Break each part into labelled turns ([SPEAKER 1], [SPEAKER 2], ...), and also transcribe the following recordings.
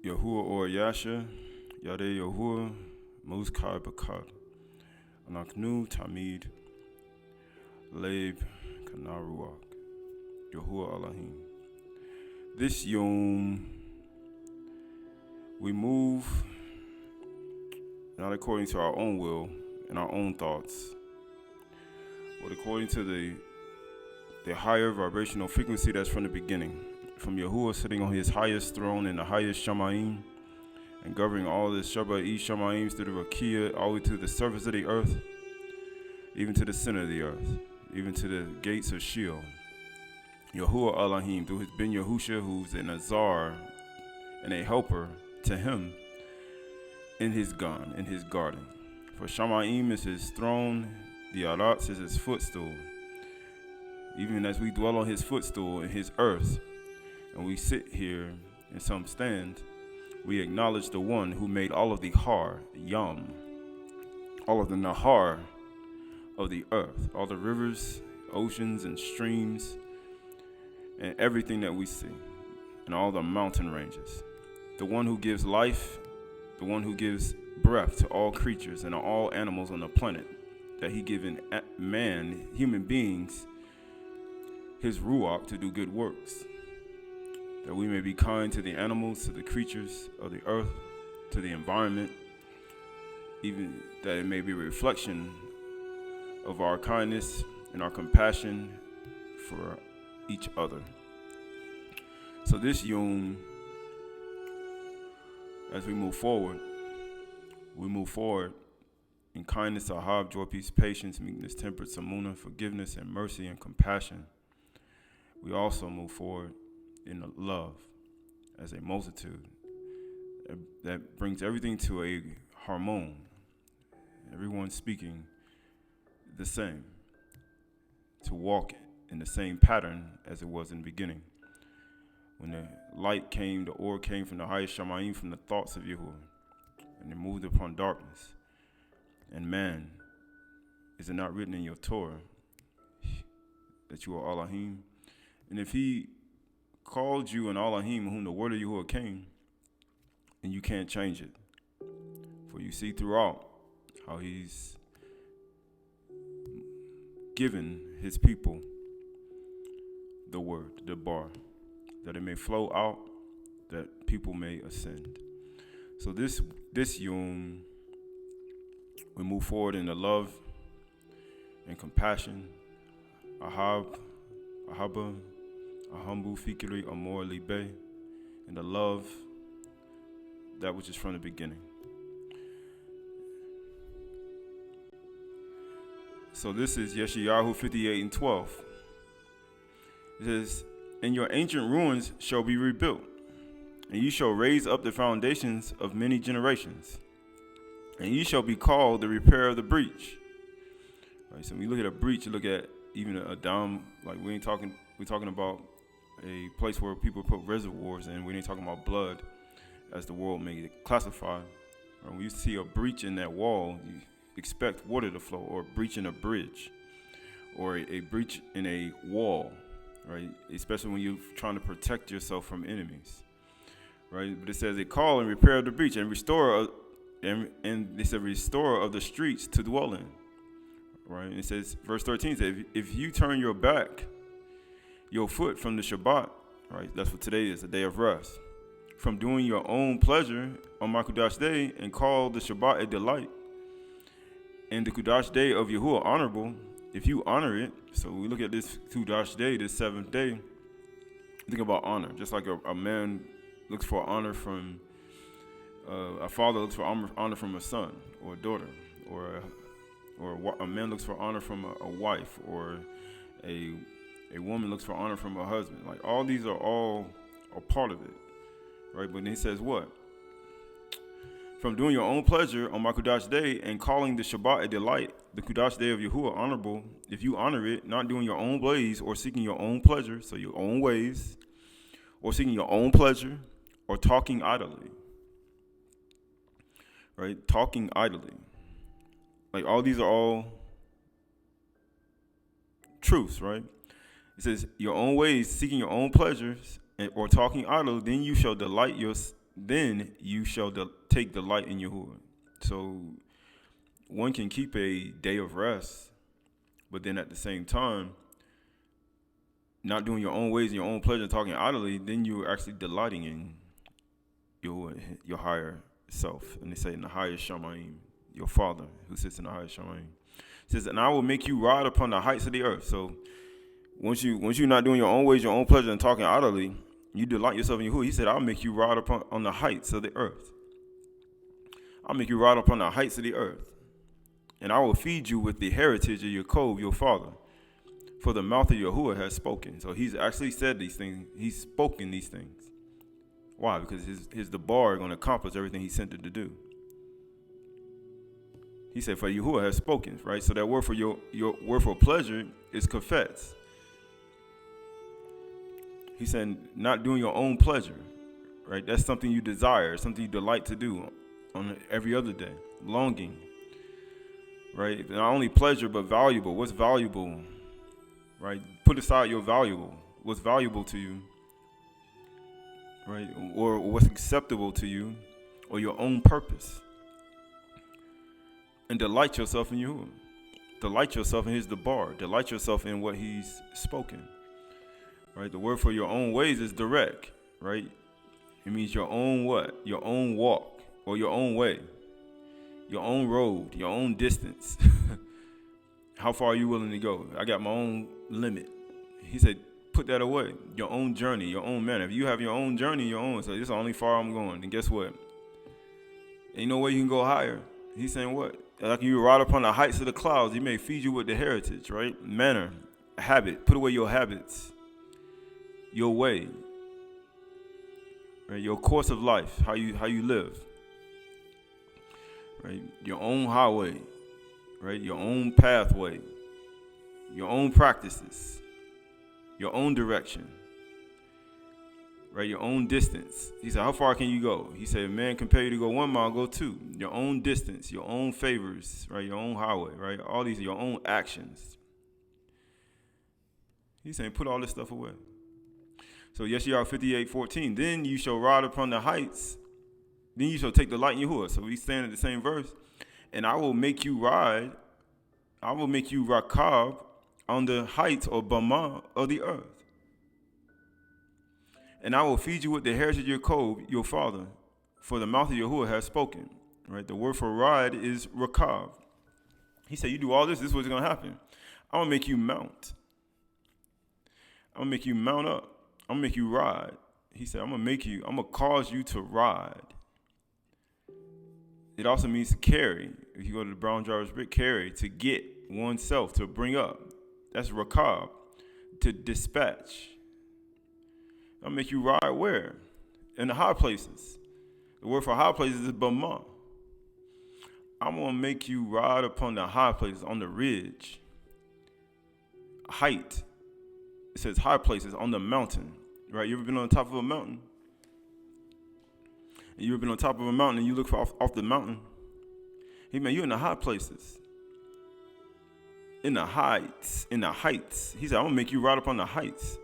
[SPEAKER 1] Yahuwah or Yasha, Yade Yahuwah, Muzkai Bakad, Anaknu Tamid, Leib Kanaruach, Yahuwah Elohim. This Yom, we move not according to our own will and our own thoughts, but according to the higher vibrational frequency that's from the beginning. From Yahuwah sitting on his highest throne in the highest Shamayim and governing all the shabat Shamayim through the Rakia, all the way to the surface of the earth, even to the center of the earth, even to the gates of Sheol. Yahuwah Elohim, through his Ben Yahusha, who's an Azar and a helper to him in his garden. For Shamayim is his throne, the Aratz is his footstool. Even as we dwell on his footstool in his earth, and we sit here and some stand, we acknowledge the one who made all of the Har, Yum, all of the Nahar of the earth, all the rivers, oceans, and streams, and everything that we see, and all the mountain ranges. The one who gives life, the one who gives breath to all creatures and all animals on the planet, that he given man, human beings, his ruach to do good works, that we may be kind to the animals, to the creatures of the earth, to the environment, even that it may be a reflection of our kindness and our compassion for each other. So this Yom, as we move forward in kindness, ahab, joy, peace, patience, meekness, temperance, samuna, forgiveness, and mercy and compassion. We also move forward in love as a multitude that brings everything to a harmony, everyone speaking the same, to walk in the same pattern as it was in the beginning. When the light came, the ore came from the highest Shamayim, from the thoughts of Yahuwah, and it moved upon darkness. And man, is it not written in your Torah that you are Elohim? And if he called you an Elohim, whom the word of Yahuwah came, and you can't change it. For you see throughout how he's given his people the word, the bar, that it may flow out, that people may ascend. So this Yom, we move forward in the love and compassion, ahaba, Ahambu Fikiri Amor Libe, and the love, that which is from the beginning. So this is Yeshayahu 58:12. It says, and your ancient ruins shall be rebuilt, and you shall raise up the foundations of many generations, and you shall be called the repair of the breach. Right, so when you look at a breach, you look at even a dam, like we're talking about a place where people put reservoirs in. We ain't talking about blood, as the world may classify. When you see a breach in that wall, you expect water to flow, or a breach in a bridge, or a breach in a wall, right? Especially when you're trying to protect yourself from enemies, right? But it says, they call and repair the breach and restore, and it's a restorer of the streets to dwell in, right? And it says, verse 13 says, if you turn your back, your foot from the Shabbat, right? That's what today is, the day of rest. From doing your own pleasure on my Kudash day, and call the Shabbat a delight, and the Kudash day of Yahuwah honorable, if you honor it. So we look at this Kudash day, this seventh day, think about honor. Just like a man looks for honor from, a father looks for honor from a son or a daughter, or a man looks for honor from a wife, or a woman looks for honor from her husband. Like, all these are all a part of it, right? But then he says what? From doing your own pleasure on my Kudash day, and calling the Shabbat a delight, the Kudash day of Yahuwah honorable, if you honor it, not doing your own ways, or seeking your own pleasure, so your own ways, or seeking your own pleasure, or talking idly, right? Talking idly. Like, all these are all truths, right? It says, your own ways, seeking your own pleasures, or talking idle, then you shall delight then you shall take delight in Yahuwah. So one can keep a day of rest, but then at the same time, not doing your own ways and your own pleasure, talking idly, then you're actually delighting in your higher self. And they say in the higher Shamayim, your Father who sits in the higher Shamayim. It says, and I will make you ride upon the heights of the earth. So once you're not doing your own ways, your own pleasure, and talking idly, you delight yourself in Yahuwah. He said, I'll make you ride on the heights of the earth. I'll make you ride upon the heights of the earth. And I will feed you with the heritage of Yaakov, your father. For the mouth of Yahuwah has spoken. So he's actually said these things. He's spoken these things. Why? Because his debar is going to accomplish everything he sent it to do. He said, for Yahuwah has spoken, right? So that word for your word for pleasure is kafetz. He said, not doing your own pleasure, right? That's something you desire, something you delight to do on every other day. Longing, right? Not only pleasure, but valuable. What's valuable, right? Put aside your valuable. What's valuable to you, right? Or what's acceptable to you, or your own purpose. And delight yourself in Yahuwah. Delight yourself in his debar. Delight yourself in what he's spoken. Right? The word for your own ways is direct, right? It means your own what? Your own walk or your own way. Your own road, your own distance. How far are you willing to go? I got my own limit. He said, put that away. Your own journey, your own manner. If you have your own journey, your own, so this is the only far I'm going. And guess what? Ain't no way you can go higher. He's saying what? Like you ride upon the heights of the clouds, he may feed you with the heritage, right? Manner, habit. Put away your habits, your way, right? Your course of life, how you live, right? Your own highway, right? Your own pathway, your own practices, your own direction, right? Your own distance. He said, how far can you go? He said, man, compare you to go 1 mile, go 2. Your own distance, your own favors, right? Your own highway, right? All these are your own actions. He's saying, put all this stuff away. So, Yeshayahu 58:14, then you shall ride upon the heights, then you shall take delight in Yahuwah. So we stand at the same verse. And I will make you ride, I will make you rakab on the heights or bama of the earth. And I will feed you with the heritage of Yaakov, your father, for the mouth of Yahuwah has spoken. Right? The word for ride is rakab. He said, you do all this, this is what's going to happen. I'm going to make you mount. I'm going to make you mount up. I'm going to make you ride. He said, I'm going to cause you to ride. It also means to carry. If you go to the Brown Jarvis Brick, carry, to get oneself, to bring up. That's rakab, to dispatch. I'll make you ride where? In the high places. The word for high places is bama. I'm going to make you ride upon the high places, on the ridge. Height. It says high places, on the mountain. Right? You ever been on the top of a mountain? And you ever been on top of a mountain and you look off the mountain? Hey, man, you're in the high places. In the heights. In the heights. He said, I'm going to make you ride upon the heights.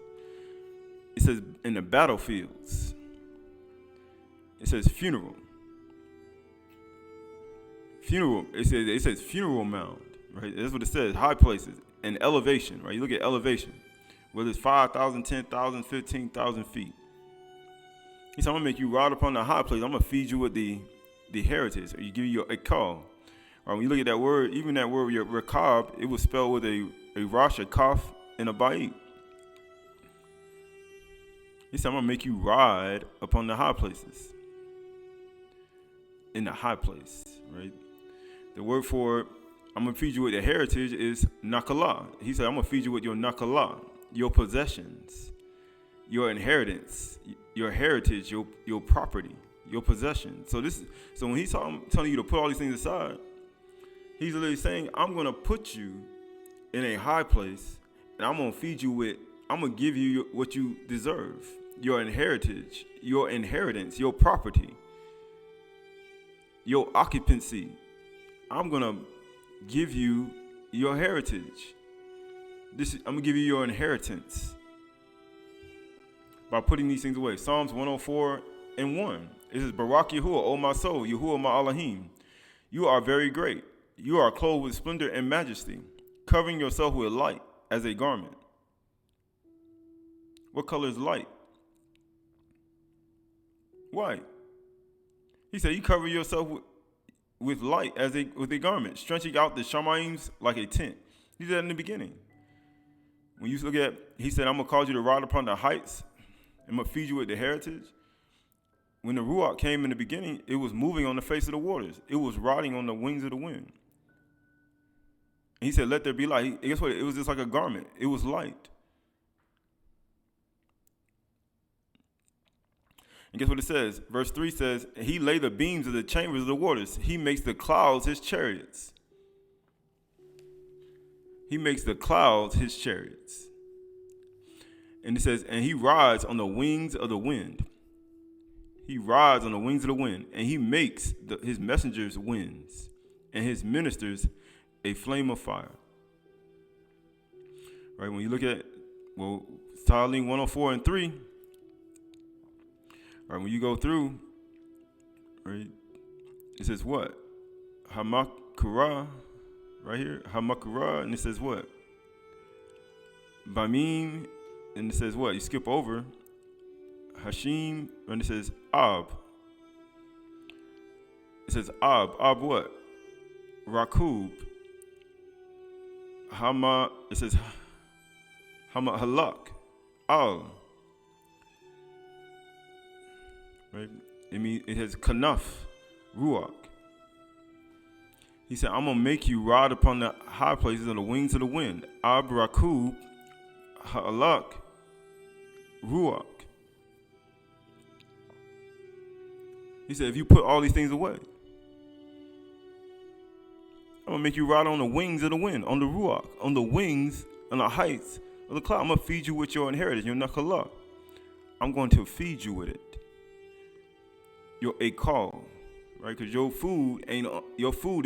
[SPEAKER 1] It says in the battlefields. It says funeral. Funeral. It says funeral mound. Right? That's what it says. High places and elevation. Right? You look at elevation. Whether it's 5,000, 10,000, 15,000 feet. He said, I'm gonna make you ride upon the high place. I'm gonna feed you with the heritage. Or you give you a call. Right? When you look at that word, even that word rakab, it was spelled with a rosh, a kaf, and a ba'it. He said, I'm going to make you ride upon the high places. In the high place, right? The word for I'm going to feed you with the heritage is nakalah. He said, I'm going to feed you with your nakalah, your possessions, your inheritance, your heritage, your property, your possession. So when he's telling you to put all these things aside, he's literally saying, I'm going to put you in a high place, and I'm going to feed you with, I'm going to give you what you deserve. Your inheritance, your property, your occupancy. I'm going to give you your heritage. I'm going to give you your inheritance by putting these things away. Psalms 104:8 and 1. It says, Barak Yahuwah, O my soul, Yahuwah my Elohim. You are very great. You are clothed with splendor and majesty, covering yourself with light as a garment. What color is light? White. He said, you cover yourself with light with a garment, stretching out the Shemaims like a tent. He said that in the beginning. When you look at, he said, I'm going to cause you to ride upon the heights. I'm going to feed you with the heritage. When the Ruach came in the beginning, it was moving on the face of the waters. It was riding on the wings of the wind. And he said, let there be light. Guess what? It was just like a garment. It was light. And guess what it says? Verse 3 says, he laid the beams of the chambers of the waters. He makes the clouds his chariots. He makes the clouds his chariots. And it says, and he rides on the wings of the wind. He rides on the wings of the wind. And he makes his messengers winds, and his ministers a flame of fire. Right? When you look at, Starling 104 and 3, right, when you go through, right, it says what? Hamakura, right here, Hamakura, and it says what? Bamim, and it says what? You skip over Hashim, and it says Ab. It says Ab. Ab what? Rakub. Hama, it says Hama Halak. Al. Right? It has Kanaf, Ruach. He said, I'm going to make you ride upon the high places on the wings of the wind. Ab Rakub, Halak, Ruach. He said, if you put all these things away, I'm going to make you ride on the wings of the wind, on the Ruach, on the wings, on the heights of the cloud. I'm going to feed you with your inheritance, your Nakalah. I'm going to feed you with it. Your Akal, right? Because your food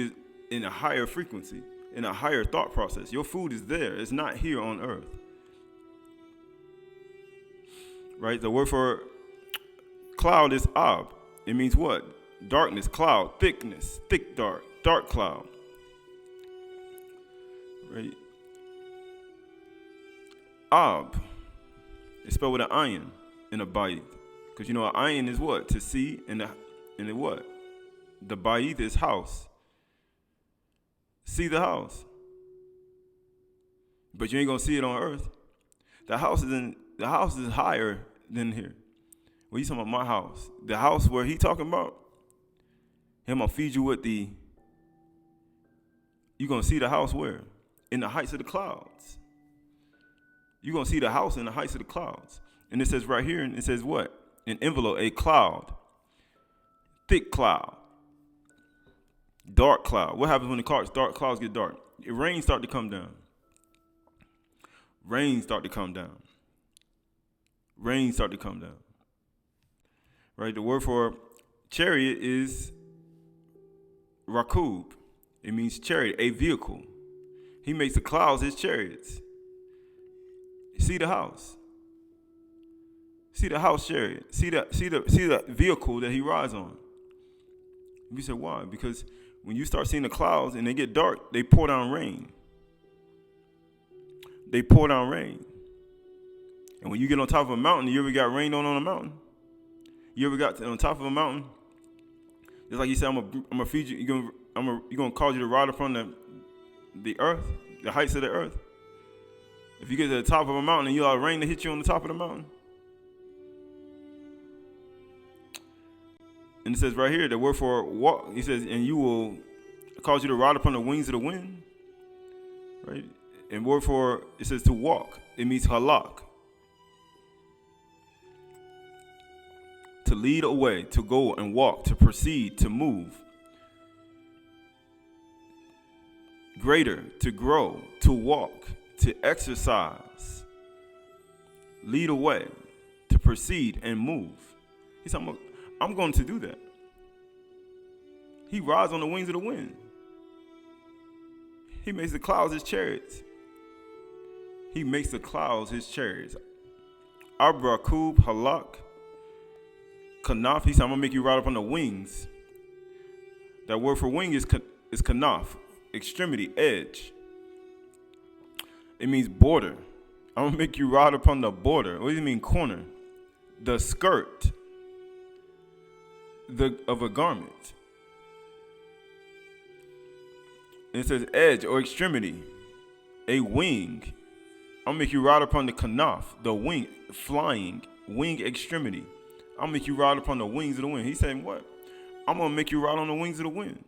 [SPEAKER 1] is in a higher frequency, in a higher thought process. Your food is there. It's not here on earth. Right? The word for cloud is Ab. It means what? Darkness, cloud, thickness, thick dark cloud. Right? Ab. It's spelled with an ayin and a bayith. Because you know, an ayin is what? To see, and the what? The bayith is house. See the house. But you ain't gonna see it on earth. The house is higher than here. Well, he's talking about my house. The house where he talking about, him gonna feed you with you're gonna see the house where? In the heights of the clouds. You're gonna see the house in the heights of the clouds. And it says right here, and it says what? An envelope, a cloud. Thick cloud. Dark cloud. What happens when the dark clouds get dark? Rain start to come down. Rain start to come down. Rain start to come down. Right? The word for chariot is rakub. It means chariot, a vehicle. He makes the clouds his chariots. See the house. See the house chariot. See the vehicle that he rides on. You say, why? Because when you start seeing the clouds and they get dark, they pour down rain. They pour down rain. And when you get on top of a mountain, you ever got rained on a mountain? You ever got on top of a mountain? Just like he said, I'm gonna feed you. You're gonna cause you to ride upon the earth, the heights of the earth. If you get to the top of a mountain and you allow rain to hit you on the top of the mountain. And it says right here, the word for walk, he says, and you will cause you to ride upon the wings of the wind. Right? And word for, it says to walk. It means halak. To lead away, to go and walk, to proceed, to move. Greater, to grow, to walk, to exercise. Lead away, to proceed and move. He said, I'm going to do that. He rides on the wings of the wind. He makes the clouds his chariots. He makes the clouds his chariots. Abrakub halak. Qahalath, he said, I'm going to make you ride up on the wings. That word for wing is Qahalath, extremity, edge. It means border. I'm going to make you ride upon the border. What do you mean corner? The skirt of a garment. It says edge or extremity, a wing. I'll make you ride upon the Qahalath, the wing, flying, wing extremity. I'll make you ride upon the wings of the wind. He said, what? I'm going to make you ride on the wings of the wind.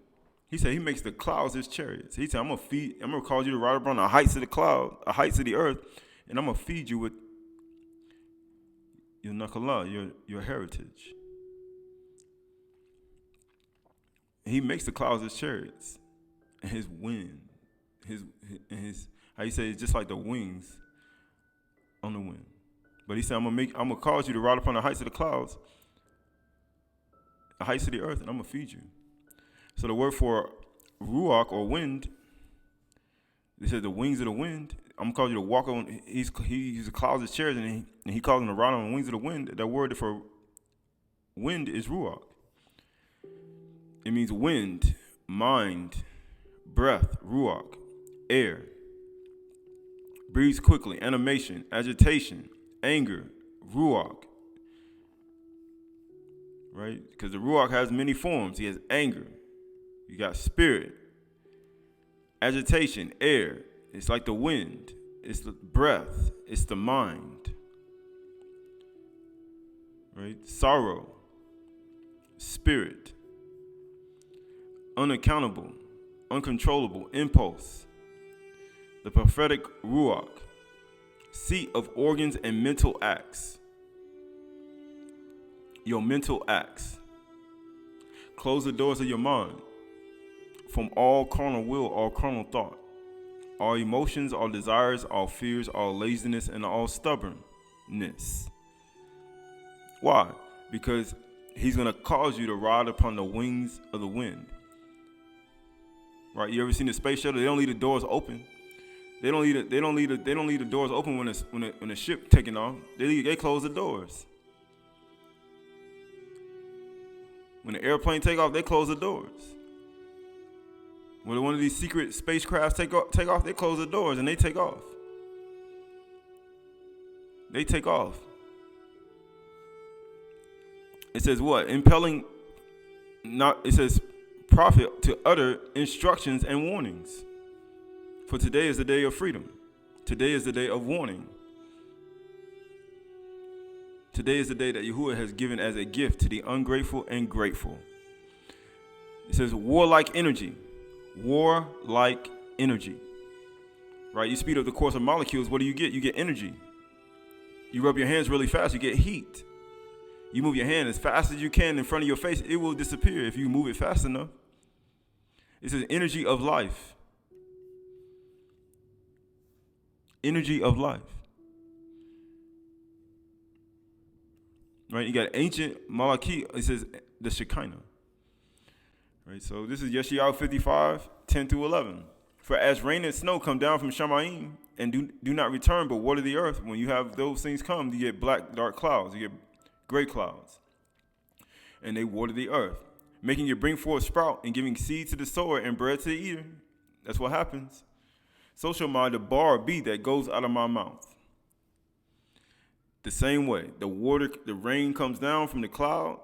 [SPEAKER 1] He said he makes the clouds his chariots. He said, I'm going to cause you to ride upon the heights of the cloud, the heights of the earth, and I'm going to feed you with your nakalah, your heritage. He makes the clouds his chariots. And his wind, his how you say, it's just like the wings on the wind. But he said, I'm gonna cause you to ride upon the heights of the clouds, the heights of the earth, and I'm gonna feed you. So the word for ruach or wind, they said the wings of the wind. I'm gonna cause you to walk on. He's the clouds of chairs, and he calls them to ride on the wings of the wind. That word for wind is ruach. It means wind, mind, breath, ruach, air. Breathes quickly, animation, agitation, anger, ruach. Right? Because the ruach has many forms. He has anger. You got spirit, agitation, air. It's like the wind. It's the breath. It's the mind. Right? Sorrow, spirit, unaccountable, uncontrollable, impulse. The prophetic ruach, seat of organs and mental acts. Your mental acts. Close the doors of your mind from all carnal will, all carnal thought, all emotions, all desires, all fears, all laziness, and all stubbornness. Why? Because he's going to cause you to ride upon the wings of the wind. Right? You ever seen the space shuttle? They don't leave the doors open. They don't leave the doors open when the ship taking off. They close the doors. When the airplane take off, they close the doors. When one of these secret spacecrafts take off, they close the doors and they take off. They take off. It says what? It says prophet to utter instructions and warnings. For today is the day of freedom. Today is the day of warning. Today is the day that Yahuwah has given as a gift to the ungrateful and grateful. It says warlike energy. Warlike energy. Right? You speed up the course of molecules, what do you get? You get energy. You rub your hands really fast, you get heat. You move your hand as fast as you can in front of your face, it will disappear if you move it fast enough. It says energy of life. Energy of life. Right? You got ancient Malachi, it says the Shekinah. Right? So this is Yeshayahu 55, 10 through 11. For as rain and snow come down from Shamayim and do not return but water the earth, when you have those things come, you get black, dark clouds, you get gray clouds. And they water the earth, making it bring forth sprout and giving seed to the sower and bread to the eater. That's what happens. So shall my debar be that goes out of my mouth. The same way, the rain comes down from the cloud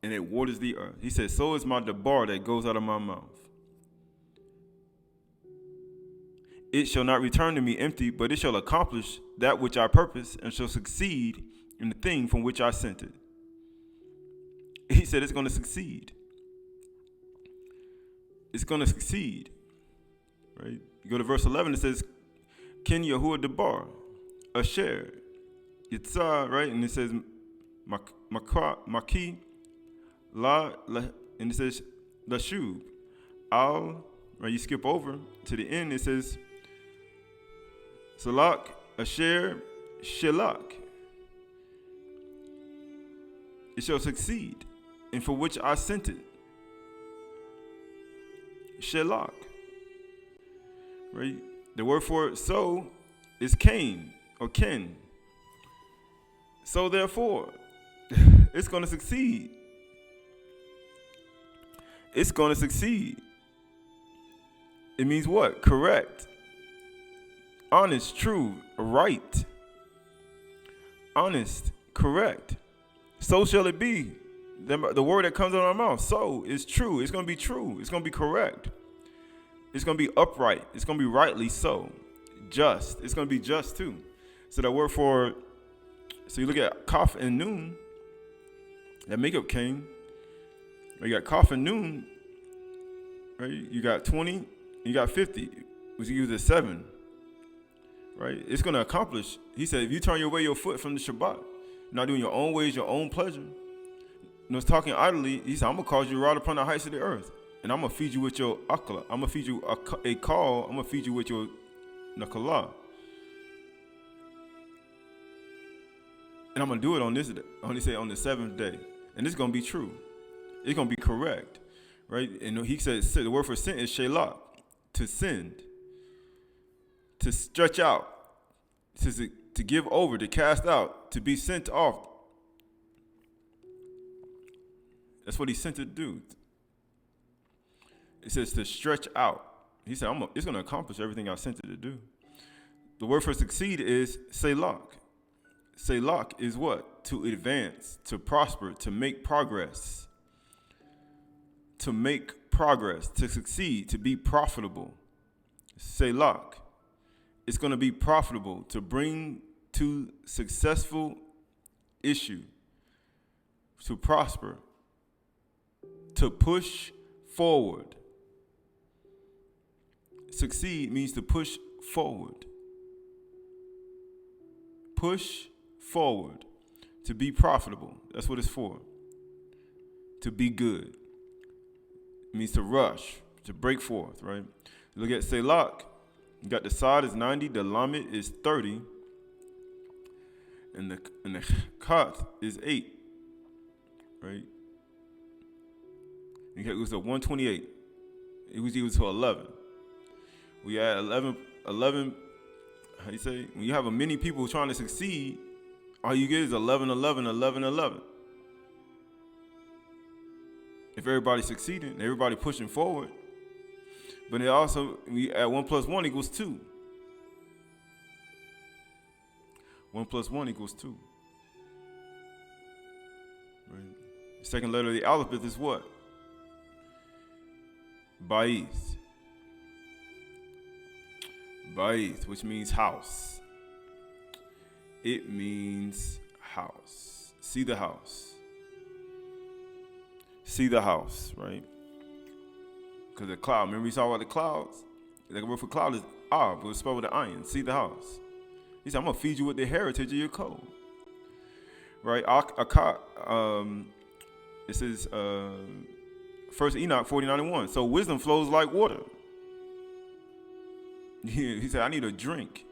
[SPEAKER 1] and it waters the earth. He says, so is my debar that goes out of my mouth. It shall not return to me empty, but it shall accomplish that which I purpose and shall succeed in the thing from which I sent it. He said it's going to succeed. It's going to succeed. Right? You go to verse 11, it says, Ken Yahuwah Debar, Asher, Yitzah, right? And it says, Maki, La, and it says, Lashub, Al, right? You skip over to the end, it says, Salak, Asher, Shelak. It shall succeed, and for which I sent it. Shelak. Right? The word for so is Cain or Ken. So therefore, it's going to succeed. It's going to succeed. It means what? Correct. Honest, true, right. Honest, correct. So shall it be. The word that comes out of our mouth, so, is true. It's going to be true. It's going to be correct. It's going to be upright. It's going to be rightly so. Just. It's going to be just too. So that word for, so you look at Kaf and Nun, that makeup king. You got Kaf and Nun, right? You got 20, you got 50. Which you use a 7. Right? It's going to accomplish. He said, if you turn away your foot from the Shabbat, you're not doing your own ways, your own pleasure. It's talking idly. He said, I'm going to cause you to ride upon the heights of the earth. And I'm going to feed you with your akla. I'm going to feed you a call. I'm going to feed you with your nakala. And I'm going to do it on this day. On the 7th day. And it's going to be true. It's going to be correct. Right? And he said, the word for sin is shelak. To send. To stretch out, to give over, to cast out, to be sent off. That's what he sent to do. It says to stretch out. He said, it's going to accomplish everything I sent it to do. The word for succeed is selak. Selak is what? To advance, to prosper, to make progress. To make progress, to succeed, to be profitable. Selak. It's going to be profitable to bring to successful issue, to prosper, to push forward. Succeed means to push forward. Push forward. To be profitable. That's what it's for. To be good. It means to rush, to break forth, right? Look at Selak. You got the Sod is 90, the Lamed is 30, and the Khat is 8, right? It was to 128. It was equal to 11. We add 11, how you say? When you have many people trying to succeed, all you get is 11, 11, 11, 11. If everybody's succeeding, everybody pushing forward, but it also, we add 1 plus 1 equals 2. 1 plus 1 equals 2. Right? The second letter of the alphabet is what? Ba'ith. Ba'ith, which means house. It means house. See the house. See the house, right? Because the cloud, remember we saw about the clouds? The word for cloud is but it's spelled with an iron. See the house. He said, I'm going to feed you with the heritage of your code. Right? It says, 1 Enoch 49:1. So wisdom flows like water. He said, I need a drink.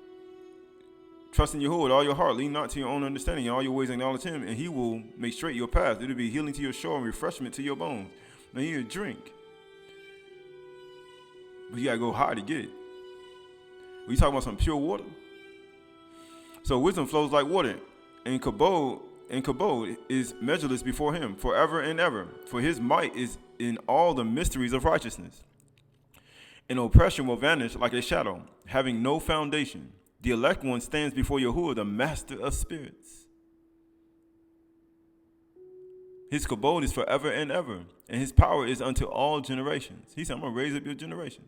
[SPEAKER 1] Trust in Yahuwah with all your heart. Lean not to your own understanding. In all your ways acknowledge him, and he will make straight your path. It'll be healing to your soul and refreshment to your bones. Now you need a drink. But you got to go high to get it. We talking about some pure water. So wisdom flows like water. And kabod is measureless before him forever and ever. For his might is in all the mysteries of righteousness. And oppression will vanish like a shadow, having no foundation. The elect one stands before Yahuwah, the master of spirits. His kabod is forever and ever, and his power is unto all generations. He said, I'm going to raise up your generations.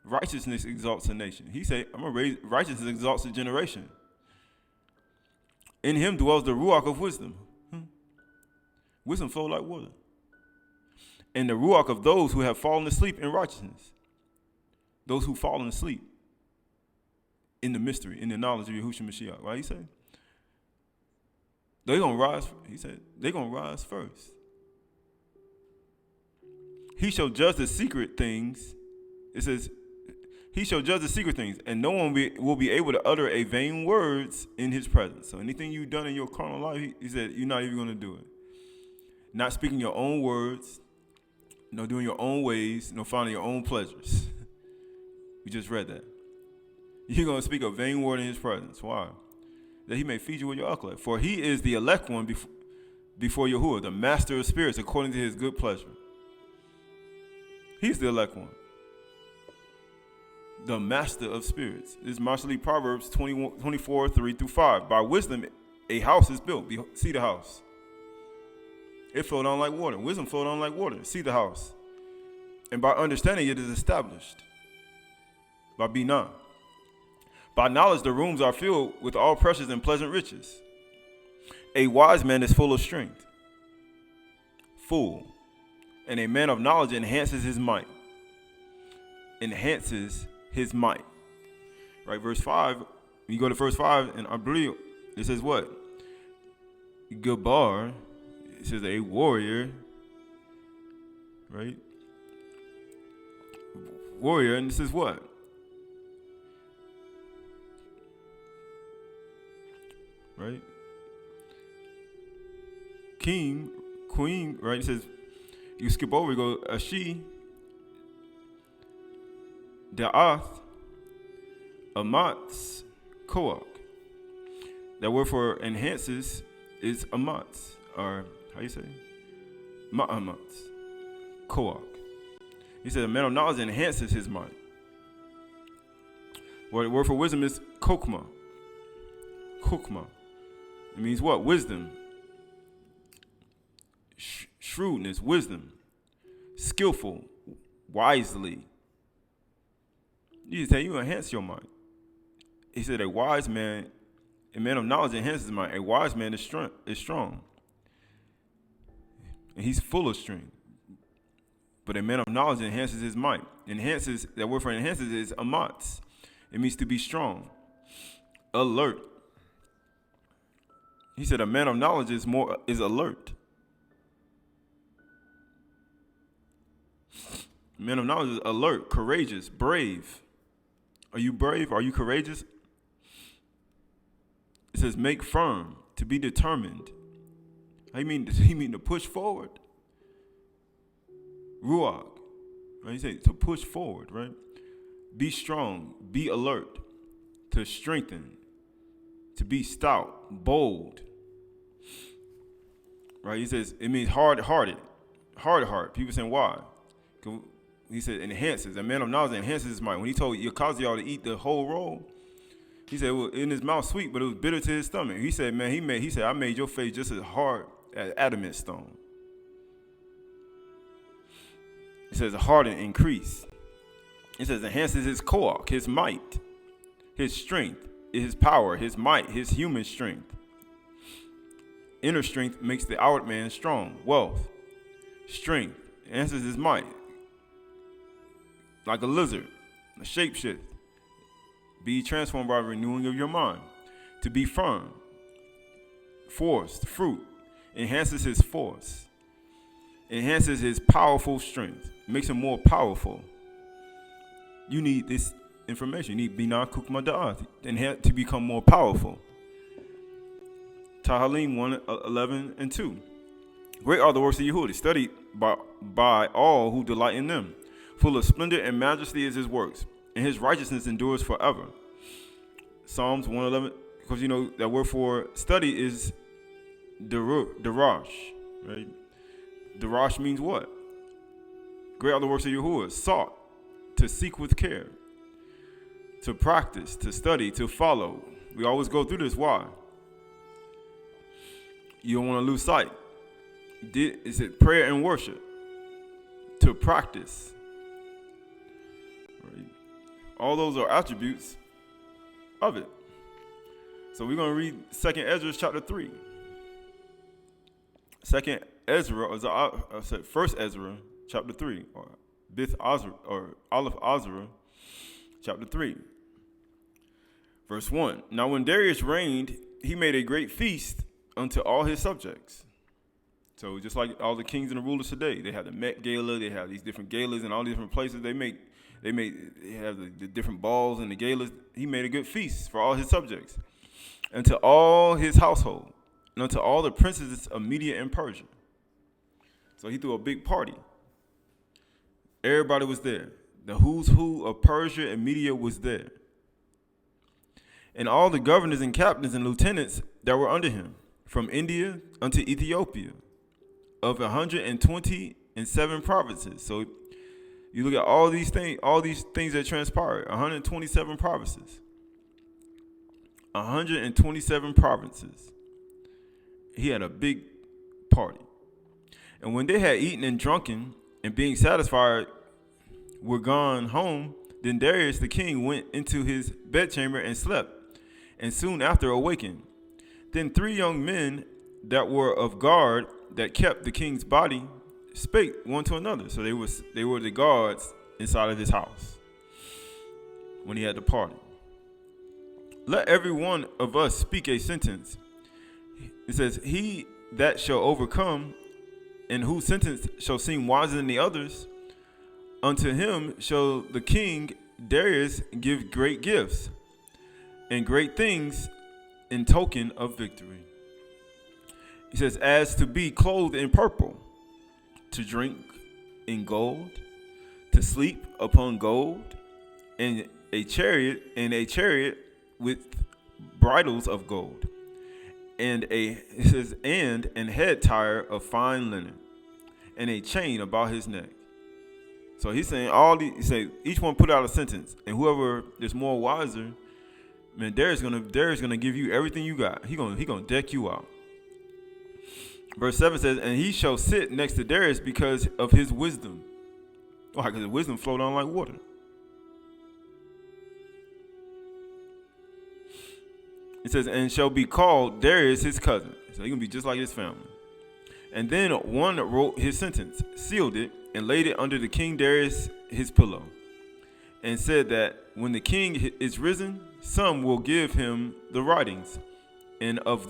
[SPEAKER 1] Righteousness exalts a nation. He said, I'm going to raise, righteousness exalts a generation. In him dwells the ruach of wisdom. Wisdom flows like water. And the ruach of those who have fallen asleep in righteousness. Those who fallen asleep in the mystery, in the knowledge of Yahushua Mashiach. Right? He said, they're going to rise. He said, they're going to rise first. He shall judge the secret things. It says, he shall judge the secret things, and no one will be able to utter a vain words in his presence. So anything you've done in your carnal life, he said, you're not even going to do it. Not speaking your own words, no doing your own ways, no finding your own pleasures. We just read that. You're going to speak a vain word in his presence. Why? That he may feed you with your Qahalath. For he is the elect one before Yahuwah, the master of spirits, according to his good pleasure. He's the elect one. The master of spirits. This is Marshally Proverbs 24, 3-5. By wisdom, a house is built. See the house. It flowed on like water. Wisdom flowed on like water. See the house. And by understanding it is established. By Binah. By knowledge, the rooms are filled with all precious and pleasant riches. A wise man is full of strength. Full. And a man of knowledge enhances his might. Enhances his might. Right, verse 5. You go to verse 5, and I believe it says what? Gabar. It says a warrior. Right? Warrior, and this is what? Right? King, queen, right? It says, you skip over, you go, Ashi, Da'ath, Amatz, Koach. That word for enhances is Amatz, or how you say? Ma'amatz, Koach. He said, a man of knowledge enhances his might. The word for wisdom is Kokma. Kokma. It means what? Wisdom. Shrewdness, wisdom. Skillful, wisely. You say you enhance your mind. He said a wise man, a man of knowledge enhances his mind. A wise man is strong. And he's full of strength. But a man of knowledge enhances his might. Enhances, that word for enhances is amatz. It means to be strong. Alert. He said a man of knowledge is alert. A man of knowledge is alert, courageous, brave. Are you brave? Are you courageous? It says make firm, to be determined. How you mean? Does he mean to push forward? Ruach. Right? He said to push forward, right? Be strong, be alert, to strengthen, to be stout, bold. Right? He says it means hard-hearted. Hard. People saying why? He said enhances. A man of knowledge enhances his mind. When he told Yakaziel to eat the whole roll, he said, well, in his mouth sweet, but it was bitter to his stomach. He said, man, he said, I made your face just as hard as adamant stone. It says harden, increase. It says enhances his koach, his might, his strength, his power, his might, his human strength. Inner strength makes the outward man strong. Wealth, strength, enhances his might. Like a lizard, a shapeshift. Be transformed by renewing of your mind. To be firm. Force, fruit. Enhances his force. Enhances his powerful strength. Makes him more powerful. You need this information. You need Binah Kukma Da'ath to become more powerful. Tahalim 1:11-2. Great are the works of Yahuwah, studied by all who delight in them. Full of splendor and majesty is his works, and his righteousness endures forever. Psalms 111, because you know that word for study is darash, right? Darash means what? Great are the works of Yahuwah, sought, to seek with care, to practice, to study, to follow. We always go through this. Why? You don't want to lose sight. Is it prayer and worship? To practice. Right? All those are attributes of it. So we're going to read 2 Ezra chapter 3. 2 Ezra, or 1 Ezra chapter 3, or Bith Azra, or Aleph Azra chapter 3. Verse 1. Now when Darius reigned, he made a great feast unto all his subjects. So just like all the kings and the rulers today, they have the Met Gala, they have these different galas in all these different places. They have the different balls and the galas. He made a good feast for all his subjects, and to all his household, and unto all the princes of Media and Persia. So he threw a big party. Everybody was there. The who's who of Persia and Media was there. And all the governors and captains and lieutenants that were under him. from India unto Ethiopia, of 127 provinces. So you look at all these things that transpired. 127 provinces. 127 provinces. He had a big party. And when they had eaten and drunken, and being satisfied, were gone home, then Darius the king went into his bedchamber and slept, and soon after awakened. Then 3 young men that were of guard that kept the king's body spake one to another. So they were the guards inside of his house when he had the party. Let every one of us speak a sentence. It says, he that shall overcome, and whose sentence shall seem wiser than the others, unto him shall the king Darius give great gifts and great things in token of victory. He says, as to be clothed in purple, to drink in gold, to sleep upon gold, and a chariot with bridles of gold, and an head tire of fine linen, and a chain about his neck. So he's saying each one put out a sentence, and whoever is more wiser, man, Darius gonna give you everything you got. He gonna deck you out. Verse 7 says, and he shall sit next to Darius because of his wisdom. Why? Because his wisdom flowed down like water. It says, and shall be called Darius his cousin. So he's gonna be just like his family. And then one wrote his sentence, sealed it, and laid it under the king Darius his pillow, and said that when the king is risen, some will give him the writings, and of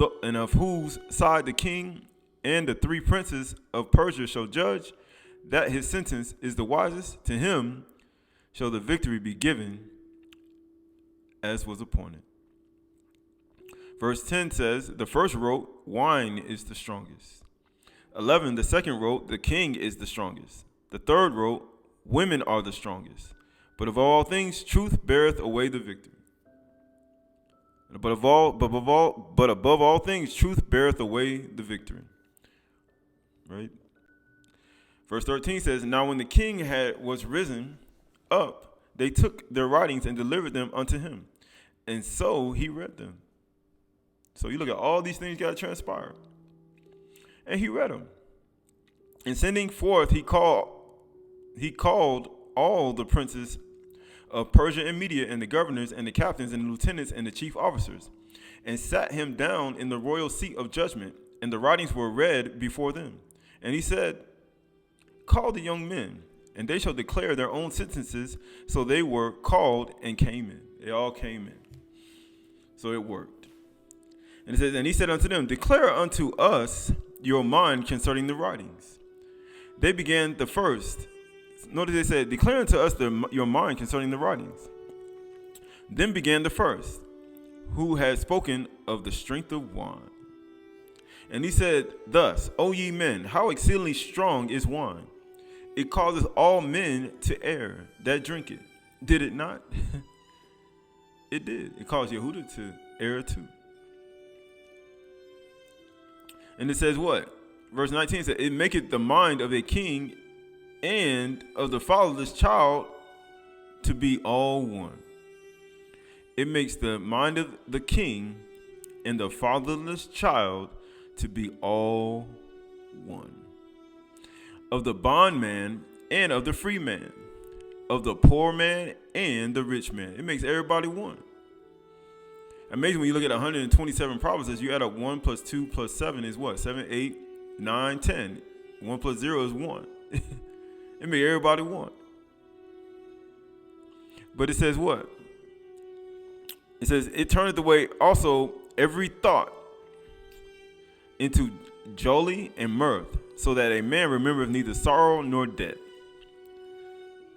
[SPEAKER 1] whose side the king and the 3 princes of Persia shall judge, that his sentence is the wisest. To him shall the victory be given, as was appointed. Verse 10 says, the first wrote, wine is the strongest. 11, the second wrote, the king is the strongest. The third wrote, women are the strongest. But of all things, truth beareth away the victory. But above all things, truth beareth away the victory. Right? Verse 13 says, now when the king was risen up, they took their writings and delivered them unto him. And so he read them. So you look at all these things got to transpire. And he read them. And sending forth, he called all the princes of Persia and Media, and the governors, and the captains, and the lieutenants, and the chief officers, and sat him down in the royal seat of judgment, and the writings were read before them. And he said, call the young men, and they shall declare their own sentences. So they were called and came in. They all came in. So it worked. And it says, and he said unto them, declare unto us your mind concerning the writings. They began the first. Notice they said, declare unto us your mind concerning the writings. Then began the first, who had spoken of the strength of wine. And he said, thus, O ye men, how exceedingly strong is wine! It causes all men to err that drink it. Did it not? It did. It caused Yehuda to err too. And it says what? Verse 19 says, it maketh the mind of a king and of the fatherless child to be all one. It makes the mind of the king and the fatherless child to be all one. Of the bondman and of the free man, of the poor man and the rich man. It makes everybody one. Amazing when you look at 127 provinces, you add up 1 plus 2 plus 7 is what? 7, 8, 9, 10. 1 plus 0 is 1. It made everybody one. But it says what? It says, it turneth away also every thought into joy and mirth, so that a man remembereth neither sorrow nor debt.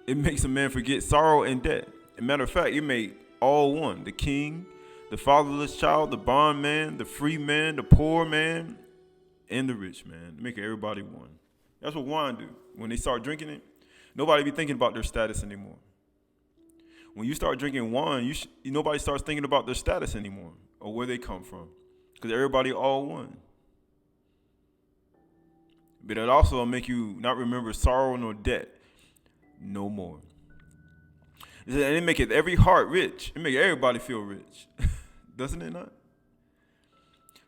[SPEAKER 1] It makes a man forget sorrow and debt. As a matter of fact, it made all one. The king, the fatherless child, the bondman, the free man, the poor man, and the rich man. Make everybody one. That's what wine do. When they start drinking it, nobody be thinking about their status anymore. When you start drinking wine, nobody starts thinking about their status anymore or where they come from, because everybody all one. but it also will make you not remember sorrow nor debt no more. It says, and it maketh every heart rich. It makes everybody feel rich. Doesn't it not?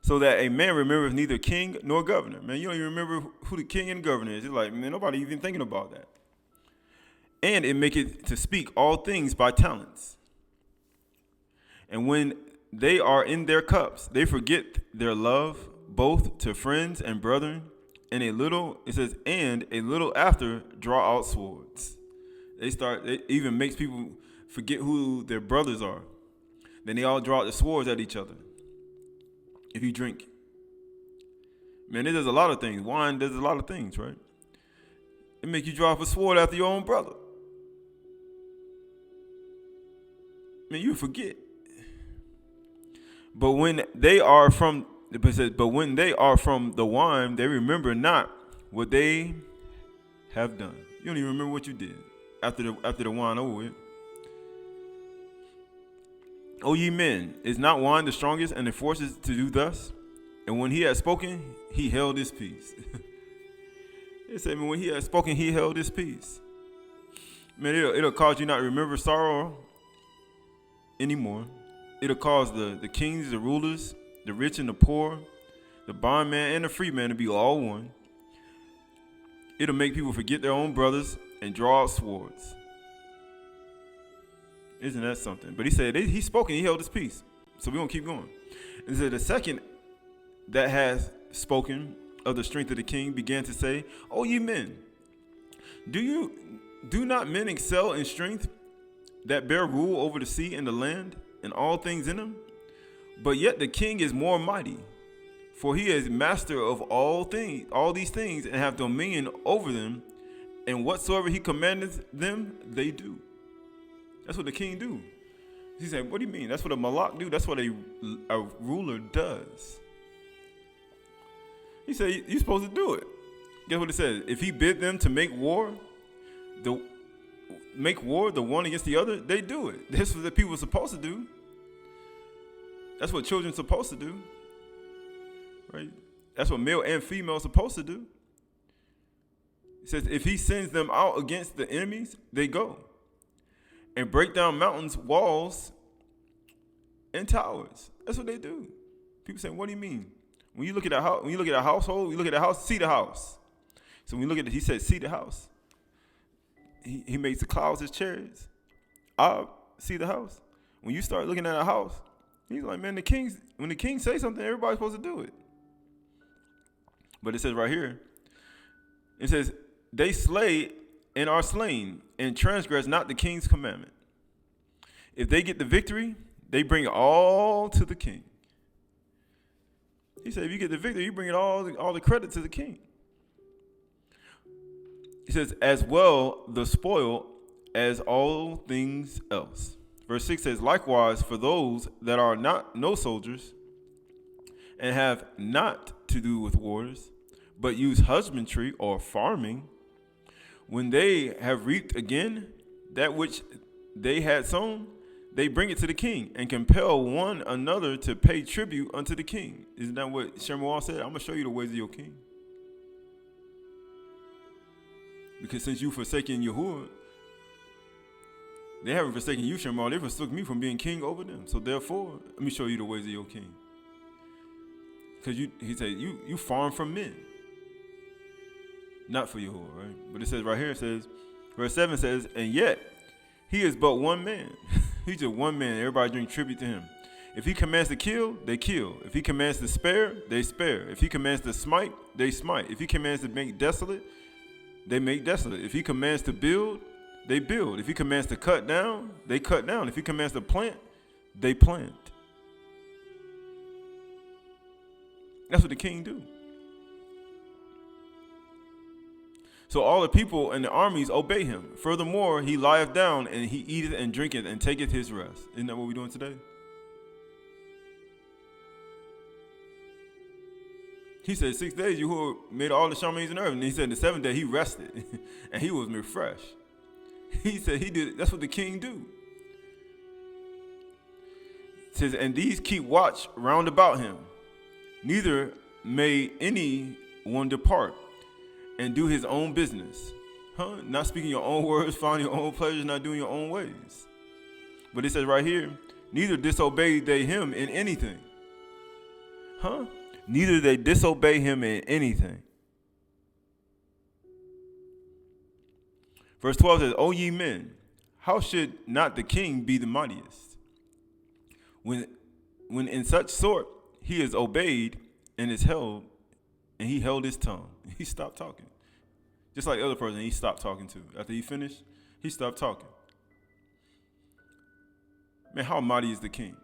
[SPEAKER 1] So that a man remembereth neither king nor governor. Man, you don't even remember who the king and governor is. It's like, man, nobody even thinking about that. And it maketh to speak all things by talents. And when they are in their cups, they forget their love, both to friends and brethren. And a little, it says, and a little after draw out swords. It even makes people forget who their brothers are. Then they all draw out the swords at each other. If you drink. Man, it does a lot of things. Wine does a lot of things, right? It makes you draw up a sword after your own brother. Man, you forget. But when they are from the wine, they remember not what they have done. You don't even remember what you did after the wine over with. O ye men, is not wine the strongest and enforces to do thus? And when he had spoken, he held his peace. It said, when he had spoken, he held his peace. Man, it'll cause you not to remember sorrow anymore. It'll cause the kings, the rulers, the rich and the poor, the bondman and the free man to be all one. It'll make people forget their own brothers and draw out swords. Isn't that something? But he said, he spoke and he held his peace. So we're going to keep going. And so the second that has spoken of the strength of the king began to say, O ye men, do not men excel in strength that bear rule over the sea and the land and all things in them? But yet the king is more mighty, for he is master of all things, all these things, and have dominion over them, and whatsoever he commandeth them, they do. That's what the king do. He said, what do you mean? That's what a malak do. That's what a ruler does. He said, you're supposed to do it. Guess what it says? If he bid them to make war, the one against the other, they do it. That's what the people are supposed to do. That's what children are supposed to do. Right? That's what male and female are supposed to do. It says, if he sends them out against the enemies, they go. And break down mountains, walls, and towers. That's what they do. People say, what do you mean? When you look at a house, when you look at a household, you look at a house, see the house. So when you look at it, he said, see the house. He makes the clouds his chariots. I see the house. When you start looking at a house, he's like, man, when the king says something, everybody's supposed to do it. But it says right here, it says, they slay and are slain, and transgress not the king's commandment. If they get the victory, they bring it all to the king. He said, if you get the victory, you bring it all the credit to the king. He says, as well the spoil as all things else. Verse 6 says, likewise for those that are no soldiers, and have not to do with wars, but use husbandry or farming, when they have reaped again that which they had sown, they bring it to the king and compel one another to pay tribute unto the king. Isn't that what Shemuel said? I'm going to show you the ways of your king. Because since you've forsaken Yahuwah, they haven't forsaken you, Shemuel. They forsook me from being king over them. So therefore, let me show you the ways of your king. Because he said, you farm from men. Not for Yahuwah, right? But it says right here, it says, verse 7 says, and yet he is but one man. He's just one man. Everybody bring tribute to him. If he commands to kill, they kill. If he commands to spare, they spare. If he commands to smite, they smite. If he commands to make desolate, they make desolate. If he commands to build, they build. If he commands to cut down, they cut down. If he commands to plant, they plant. That's what the king do. So all the people and the armies obey him. Furthermore, he lieth down and he eateth and drinketh and taketh his rest. Isn't that what we're doing today? He said 6 days Yahuwah made all the shamans and earth. And he said the 7th day he rested and he was refreshed. He said he did. That's what the king do. It says, and these keep watch round about him. Neither may any one depart. and do his own business. Not speaking your own words, finding your own pleasures, not doing your own ways. But it says right here, neither disobey they him in anything. Neither they disobey him in anything. Verse 12 says, O ye men, how should not the king be the mightiest? When in such sort he is obeyed and is held, and he held his tongue. He stopped talking. Just like the other person he stopped talking to. After he finished, he stopped talking. Man, how mighty is the king?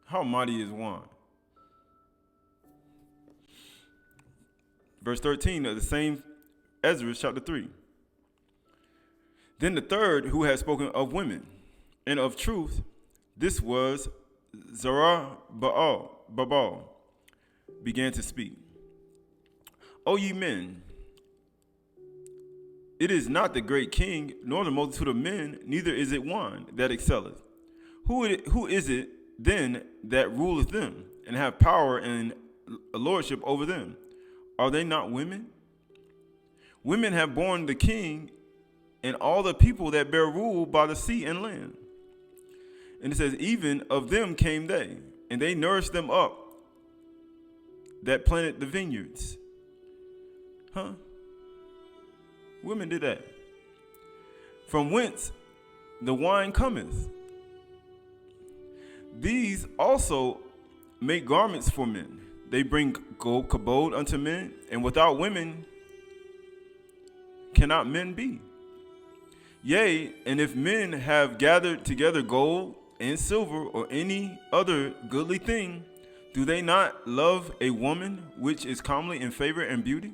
[SPEAKER 1] How mighty is one? Verse 13 of the same Ezra, chapter 3. Then the third who had spoken of women and of truth, this was Zerubbabel, began to speak. O ye men, it is not the great king, nor the multitude of men, neither is it one that excelleth. Who is it then that ruleth them, and have power and lordship over them? Are they not women? Women have borne the king and all the people that bear rule by the sea and land. And it says, even of them came they, and they nourished them up that planted the vineyards. Women did that. From whence the wine cometh. These also make garments for men. They bring gold kabod unto men, and without women cannot men be. Yea, and if men have gathered together gold and silver or any other goodly thing, do they not love a woman which is comely in favor and beauty?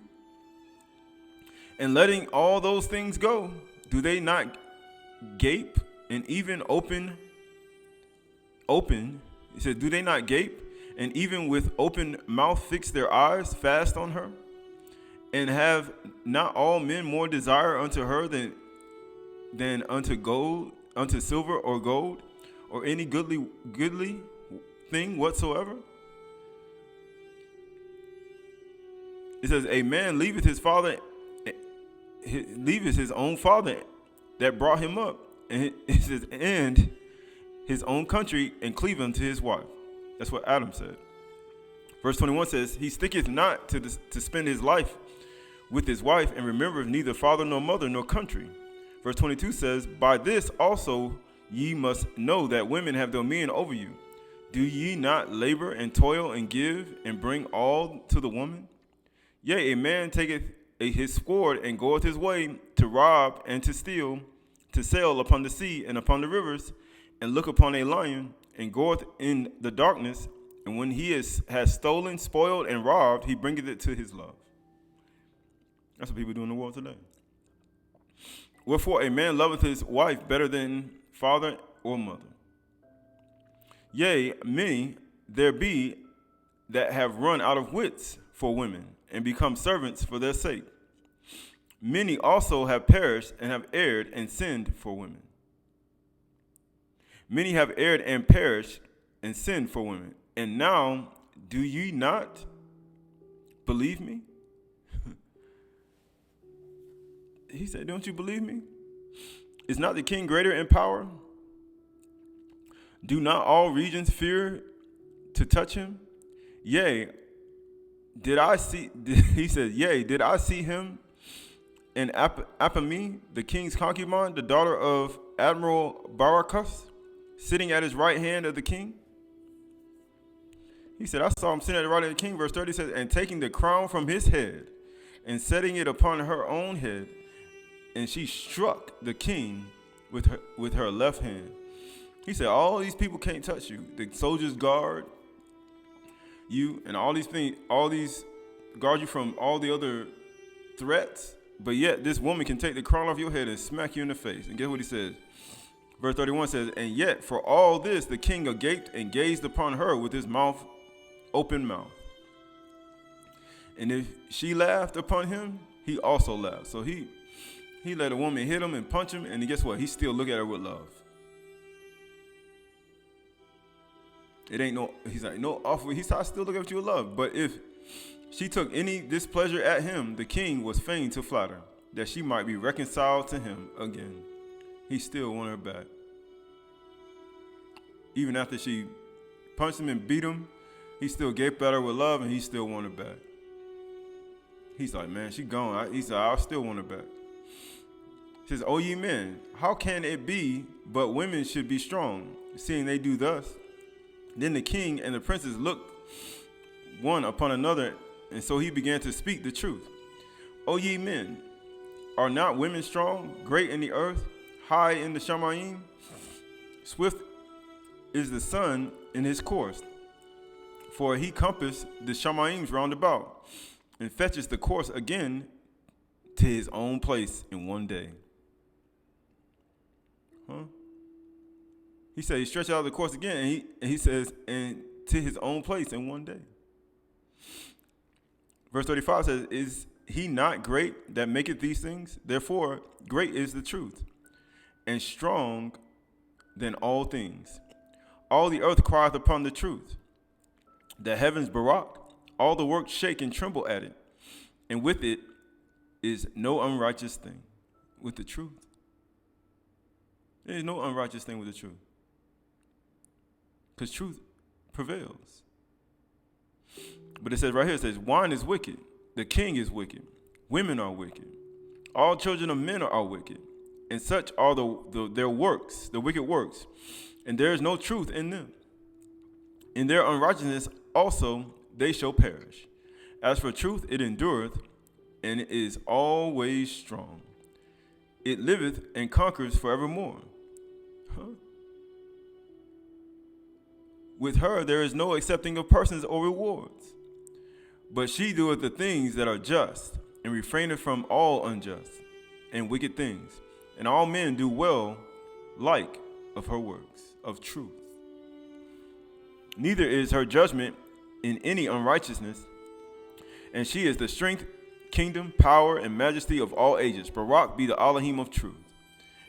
[SPEAKER 1] And letting all those things go, do they not gape and even open? He said, do they not gape and even with open mouth fix their eyes fast on her? And have not all men more desire unto her than unto gold, unto silver or gold, or any goodly thing whatsoever? It says, a man leaveth his own father that brought him up, and it says, and his own country, and cleave unto his wife. That's what Adam said. Verse 21 says, he sticketh not to spend his life with his wife, and remembereth neither father nor mother nor country. Verse 22 says, by this also ye must know that women have dominion over you. Do ye not labor and toil and give and bring all to the woman? Yea, a man taketh his sword and goeth his way to rob and to steal, to sail upon the sea and upon the rivers, and look upon a lion, and goeth in the darkness, and when he has stolen, spoiled, and robbed, he bringeth it to his love. That's what people do in the world today. Wherefore a man loveth his wife better than father or mother. Yea, many there be that have run out of wits for women, and become servants for their sake. Many also have perished and have erred and sinned for women. Many have erred and perished and sinned for women. And now, do ye not believe me? He said, don't you believe me? Is not the king greater in power? Do not all regions fear to touch him? Yea, did I see him in Apami, the king's concubine, the daughter of Admiral Barachus, sitting at his right hand of the king? He said, I saw him sitting at the right hand of the king. Verse 30 says, and taking the crown from his head and setting it upon her own head, and she struck the king with her left hand. He said, all these people can't touch you. The soldiers guard you, and all these things, all these guard you from all the other threats, but yet this woman can take the crown off your head and smack you in the face. And guess what he says? Verse 31 says, and yet for all this the king agaped and gazed upon her with his open mouth. And if she laughed upon him, he also laughed. So he let a woman hit him and punch him, and guess what? He still look at her with love. It ain't no, he's like, no offer. He said, I still look at you with love. But if she took any displeasure at him, the king was fain to flatter, that she might be reconciled to him again. He still wanted her back. Even after she punched him and beat him, he still gave at her with love, and he still wanted her back. He's like, man, she gone. He said, I still want her back. He says, O ye men, how can it be but women should be strong, seeing they do thus? Then the king and the princes looked one upon another, and so he began to speak the truth. O ye men, are not women strong, great in the earth, high in the Shamayim? Swift is the sun in his course, for he compassed the Shamayims round about, and fetches the course again to his own place in one day. He said he stretched out the course again, and he says, and to his own place in one day. Verse 35 says, is he not great that maketh these things? Therefore, great is the truth, and strong than all things. All the earth crieth upon the truth. The heavens Barak, all the works shake and tremble at it. And with it is no unrighteous thing. With the truth. There is no unrighteous thing with the truth. Because truth prevails. But it says right here, it says, wine is wicked. The king is wicked. Women are wicked. All children of men are wicked. And such are their works, the wicked works. And there is no truth in them. In their unrighteousness also they shall perish. As for truth, it endureth, and it is always strong. It liveth and conquers forevermore. With her there is no accepting of persons or rewards. But she doeth the things that are just, and refraineth from all unjust and wicked things. And all men do well like of her works of truth. Neither is her judgment in any unrighteousness, and she is the strength, kingdom, power, and majesty of all ages. Barak be the Elohim of truth.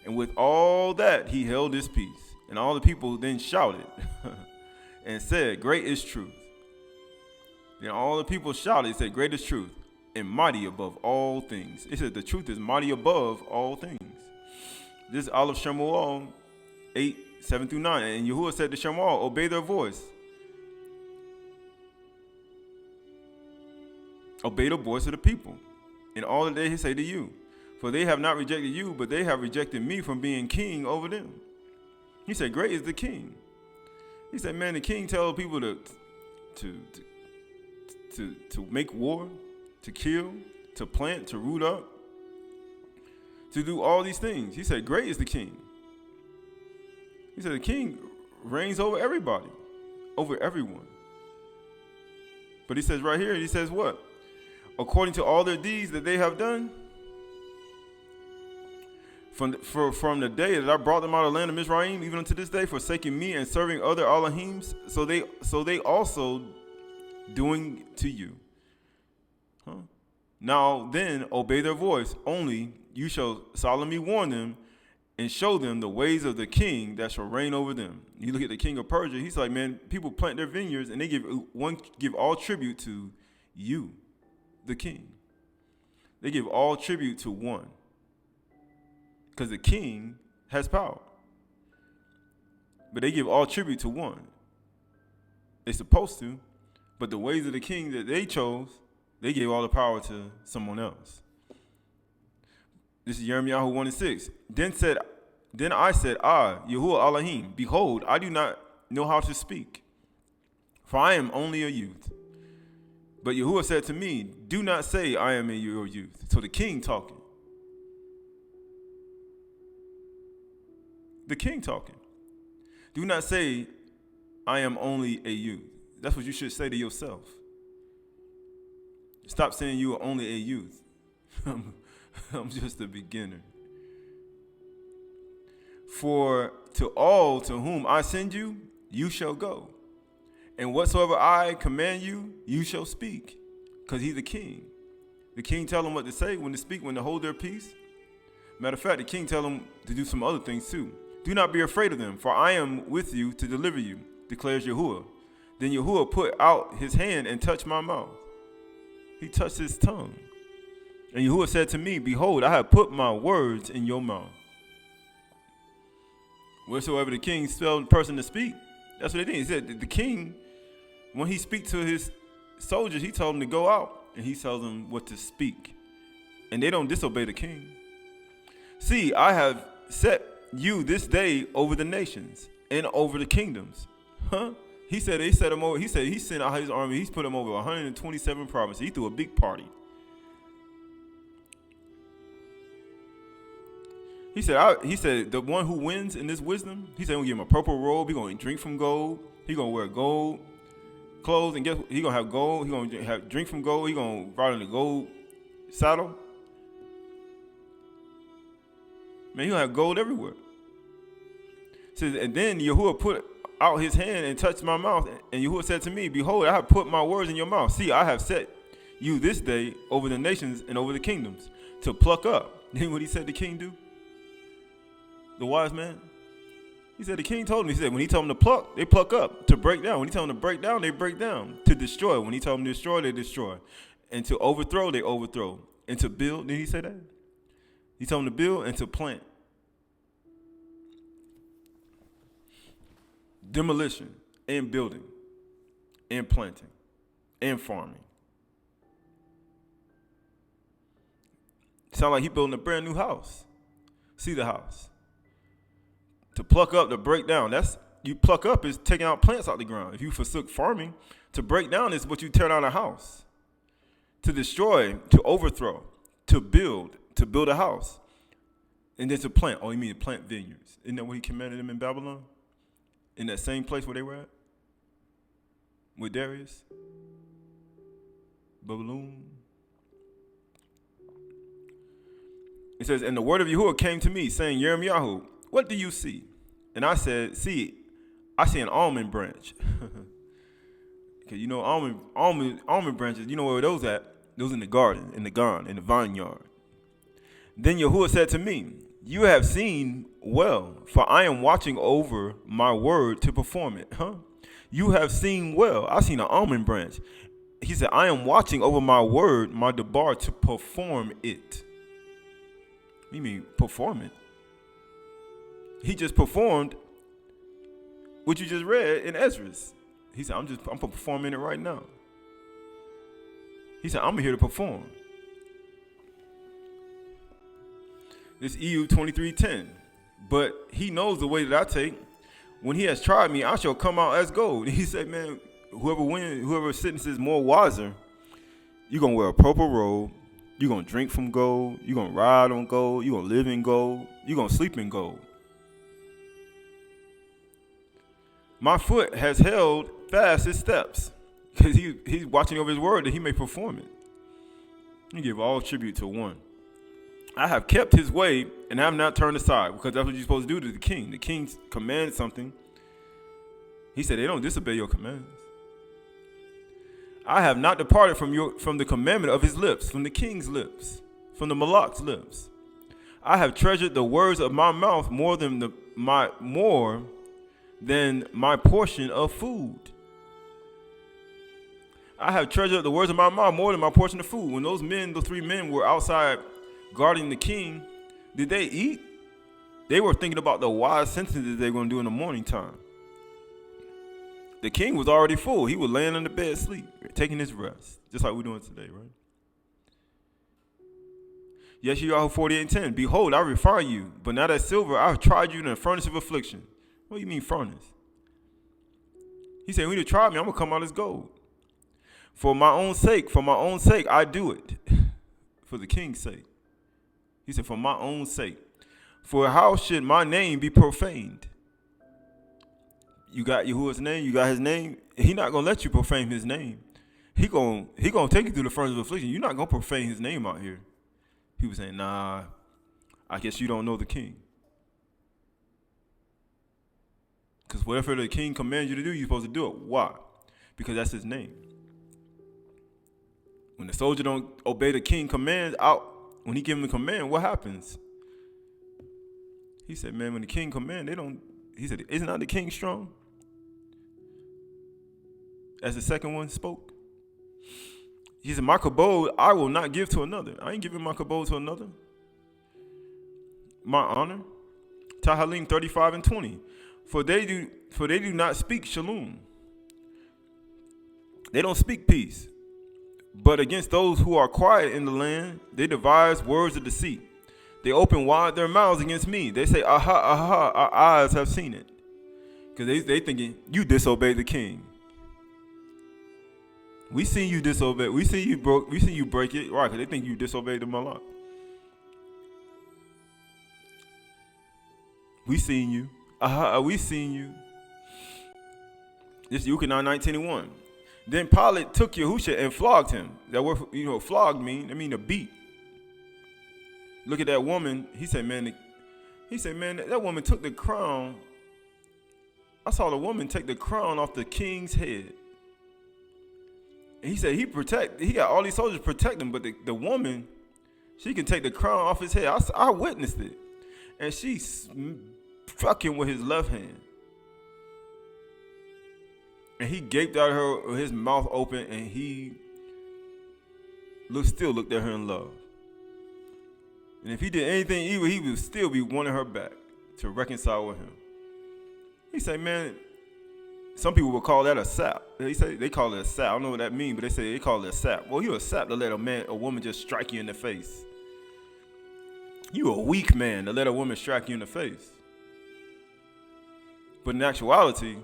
[SPEAKER 1] And with all that he held his peace. And all the people then shouted and said, great is truth. Then all the people shouted and said, great is truth, and mighty above all things. It said the truth is mighty above all things. This is Aleph Shemuel 8:7-9. And Yahuwah said to Shemuel, obey their voice. Obey the voice of the people in all that they say to you. For they have not rejected you, but they have rejected me from being king over them. He said, great is the king. He said, man, the king tells people to make war, to kill, to plant, to root up, to do all these things. He said, great is the king. He said, the king reigns over everybody, over everyone. But he says right here, he says what? According to all their deeds that they have done, from the day that I brought them out of the land of Mizraim, even unto this day, forsaking me and serving other Elohims, so they also doing to you. Now then, obey their voice. Only you shall solemnly warn them and show them the ways of the king that shall reign over them. You look at the king of Persia, he's like, man, people plant their vineyards and they give all tribute to you, the king. They give all tribute to one. Because the king has power. But they give all tribute to one. They're supposed to, but the ways of the king that they chose, they gave all the power to someone else. This is Jeremiah 1:6. Then I said, Yahuwah Elohim, behold, I do not know how to speak, for I am only a youth. But Yahuwah said to me, do not say I am your youth. So the king talking. The king talking. Do not say I am only a youth. That's what you should say to yourself. Stop saying you are only a youth. I'm just a beginner. For to all to whom I send you, you shall go. And whatsoever I command you, you shall speak. Because he's the king. The king tell them what to say, when to speak, when to hold their peace. Matter of fact, the king tell them to do some other things too. Do not be afraid of them, for I am with you to deliver you, declares Yahuwah. Then Yahuwah put out his hand and touched my mouth. He touched his tongue. And Yahuwah said to me, behold, I have put my words in your mouth. Wheresoever the king tells the person to speak, that's what they did. He said the king, when he speaks to his soldiers, he told them to go out, and he tells them what to speak. And they don't disobey the king. See, I have set you this day over the nations and over the kingdoms. Huh? He said they set him over. He said he sent out his army. He's put him over 127 provinces. He threw a big party. He said the one who wins in this wisdom, he said we'll give him a purple robe. He's going to drink from gold. He's going to wear gold clothes. And guess what? He's going to have gold. He's going to have drink from gold. He's going to ride in a gold saddle. Man, he's going to have gold everywhere. Says, and then Yahuwah put out his hand and touched my mouth. And Yahuwah said to me, behold, I have put my words in your mouth. See, I have set you this day over the nations and over the kingdoms to pluck up. Then what he said the king do? The wise man, he said the king told him, he said when he told them to pluck, they pluck up. To break down, when he told them to break down, they break down. To destroy, when he told them to destroy, they destroy. And to overthrow, they overthrow. And to build, did he say that? He told them to build and to plant. Demolition and building and planting and farming. Sound like he building a brand new house. See the house. To pluck up, to break down. That's you pluck up is taking out plants out the ground. If you forsook farming, to break down is what you tear down a house. To destroy, to overthrow, to build a house. And then to plant. Oh, you mean to plant vineyards. Isn't that what he commanded them in Babylon? In that same place where they were at? With Darius? Babylon? It says, and the word of Yahuwah came to me, saying, Yirmiyahu, what do you see? And I said, see, I see an almond branch. Because you know, almond branches, you know where those at? Those in the garden, in the vineyard. Then Yahuwah said to me, you have seen well, for I am watching over my word to perform it. You have seen well. I seen an almond branch. He said, I am watching over my word, my debar, to perform it. What do you mean, perform it? He just performed what you just read in Ezra's. He said, I'm performing it right now. He said, I'm here to perform. This EU 23:10. But he knows the way that I take. When he has tried me, I shall come out as gold. He said, man, whoever sentences more wiser, you're going to wear a purple robe. You're going to drink from gold. You're going to ride on gold. You're going to live in gold. You're going to sleep in gold. My foot has held fast his steps because he's watching over his word that he may perform it. You give all tribute to one. I have kept his way and have not turned aside, because that's what you're supposed to do to the king. The king commands something. He said they don't disobey your commands. I have not departed from the commandment of his lips, from the king's lips, from the Malak's lips. I have treasured the words of my mouth more than my portion of food. I have treasured the words of my mouth more than my portion of food. When those 3 men were outside guarding the king, did they eat? They were thinking about the wise sentences they were going to do in the morning time. The king was already full. He was laying in the bed asleep, taking his rest, just like we're doing today, right? Yeshayahu 48:10. Behold, I refine you, but not as silver. I have tried you in a furnace of affliction. What do you mean furnace? He said, when you try me, I'm going to come out as gold. For my own sake, I do it. For the king's sake. He said, for my own sake. For how should my name be profaned? You got Yahuwah's name, you got his name. He's not going to let you profane his name. He gonna take you through the furnace of affliction. You're not going to profane his name out here. He was saying, nah, I guess you don't know the king. Because whatever the king commands you to do, you're supposed to do it. Why? Because that's his name. When the soldier don't obey the king commands, when he give him the command, what happens? He said, man, when the king command, he said, isn't not the king strong? As the second one spoke. He said, my kabod I will not give to another. I ain't giving my kabod to another. My honor. Tahalim 35 and 20. For they do not speak shalom. They don't speak peace. But against those who are quiet in the land, they devise words of deceit. They open wide their mouths against me. They say, aha, aha, our eyes have seen it. Because they thinking, you disobeyed the king. We seen you disobey. We seen you break it. Right, because they think you disobeyed the malak. We seen you. Aha, we seen you. This is Yukonah 19:1. Then Pilate took Yahusha and flogged him. That word, flog mean a beat. Look at that woman. He said, man, that woman took the crown. I saw the woman take the crown off the king's head. And he said he got all these soldiers protect him, but the woman, she can take the crown off his head. I witnessed it. And she struck him with his left hand. And he gaped at her with his mouth open, and he still looked at her in love. And if he did anything evil, he would still be wanting her back to reconcile with him. He said, man, some people would call that a sap. They call it a sap. I don't know what that means, but they call it a sap. Well, you a sap to let a woman just strike you in the face. You a weak man to let a woman strike you in the face. But in actuality,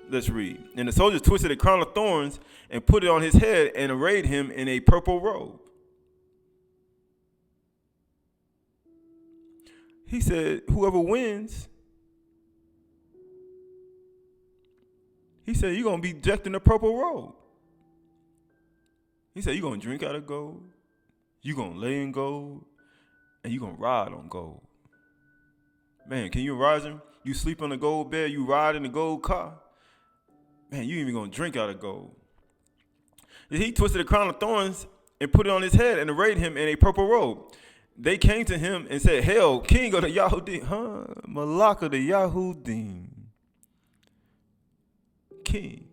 [SPEAKER 1] let's read. And the soldiers twisted a crown of thorns and put it on his head and arrayed him in a purple robe. He said, whoever wins, he said, you're going to be decked in a purple robe. He said, you're going to drink out of gold, you're going to lay in gold, and you're going to ride on gold. Man, can you imagine? You sleep on a gold bed, you ride in a gold car. Man, you ain't even going to drink out of gold. He twisted a crown of thorns and put it on his head and arrayed him in a purple robe. They came to him and said, hail, king of the Yahudim. Malak of the Yahudim. King.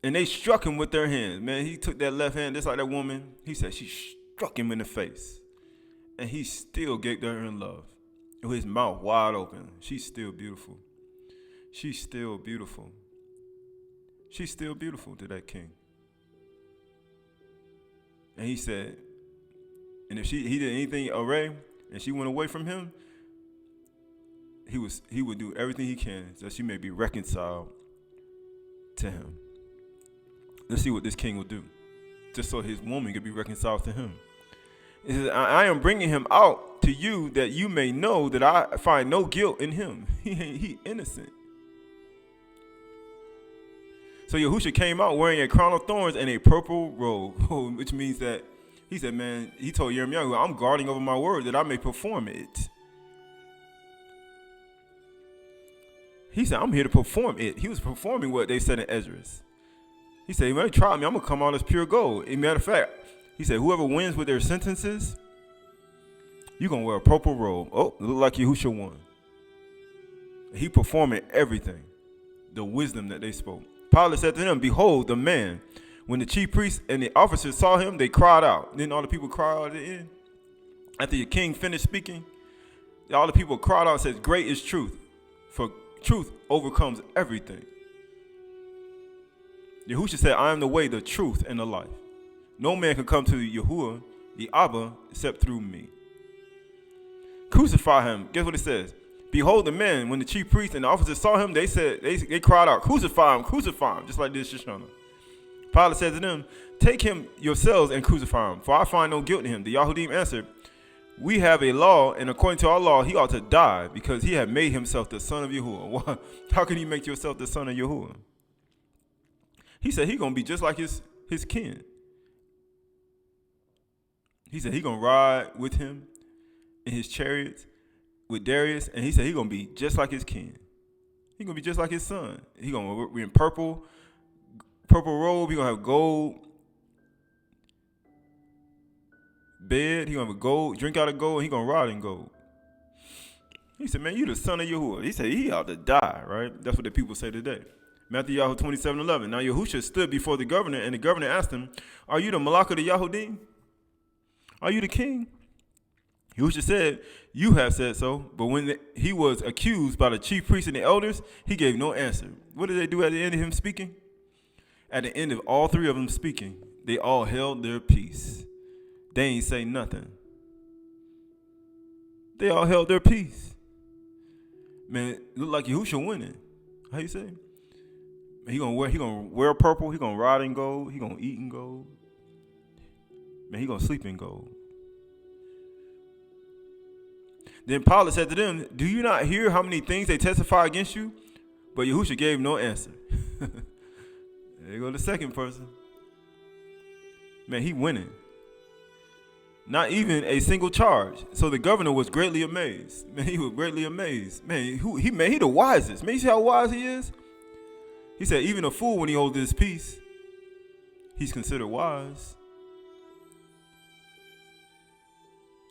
[SPEAKER 1] And they struck him with their hands. Man, he took that left hand, just like that woman. He said she struck him in the face. And he still gave her in love. With his mouth wide open. She's still beautiful. She's still beautiful. She's still beautiful to that king. And he said, and if he did anything array and she went away from him, he would do everything he can so she may be reconciled to him. Let's see what this king will do, just so his woman could be reconciled to him. He says, I am bringing him out to you that you may know that I find no guilt in him. He innocent. So Yahusha came out wearing a crown of thorns and a purple robe, which means that he said, man, he told Yirmiyahu, I'm guarding over my word that I may perform it. He said, I'm here to perform it. He was performing what they said in Esdras. He said, when they try me, I'm going to come out as pure gold. As a matter of fact, he said, whoever wins with their sentences, you're going to wear a purple robe. Oh, it looked like Yahusha won. He performing everything, the wisdom that they spoke. Pilate said to them, behold, the man. When the chief priests and the officers saw him, they cried out. Then all the people cried out at the end. After the king finished speaking, all the people cried out and said, great is truth, for truth overcomes everything. Yahusha said, I am the way, the truth, and the life. No man can come to Yahuwah, the Abba, except through me. Crucify him. Guess what it says? Behold the man. When the chief priests and the officers saw him, they cried out, crucify him, just like this Shoshana. Pilate said to them, take him yourselves and crucify him, for I find no guilt in him. The Yahudim answered, we have a law, and according to our law, he ought to die, because he had made himself the son of Yahuwah. How can he make yourself the son of Yahuwah? He said he's going to be just like his kin. He said he's going to ride with him in his chariots with Darius, and he said he's going to be just like his kin. He's going to be just like his son. He's going to be in purple robe. He's going to have gold bed. He's going to have a gold, drink out of gold, and he's going to ride in gold. He said, man, you the son of Yahuwah. He said he ought to die, right? That's what the people say today. Matthew 27:11. Now Yahusha stood before the governor, and the governor asked him, "Are you the Malach of the Yahudim? Are you the king?" Yahusha said, "You have said so." But when he was accused by the chief priests and the elders, he gave no answer. What did they do at the end of him speaking? At the end of all three of them speaking, they all held their peace. They ain't say nothing. They all held their peace. Man, it look like Yahusha winning. How you say? He gonna wear purple. He gonna ride in gold. He gonna eat in gold. Man, he gonna sleep in gold. Then Pilate said to them, "Do you not hear how many things they testify against you?" But Yahusha gave no answer. There you go the second person. Man, he winning. Not even a single charge. So the governor was greatly amazed. Man, he was greatly amazed. Man, he the wisest. Man, you see how wise he is? He said, even a fool, when he holds his peace, he's considered wise.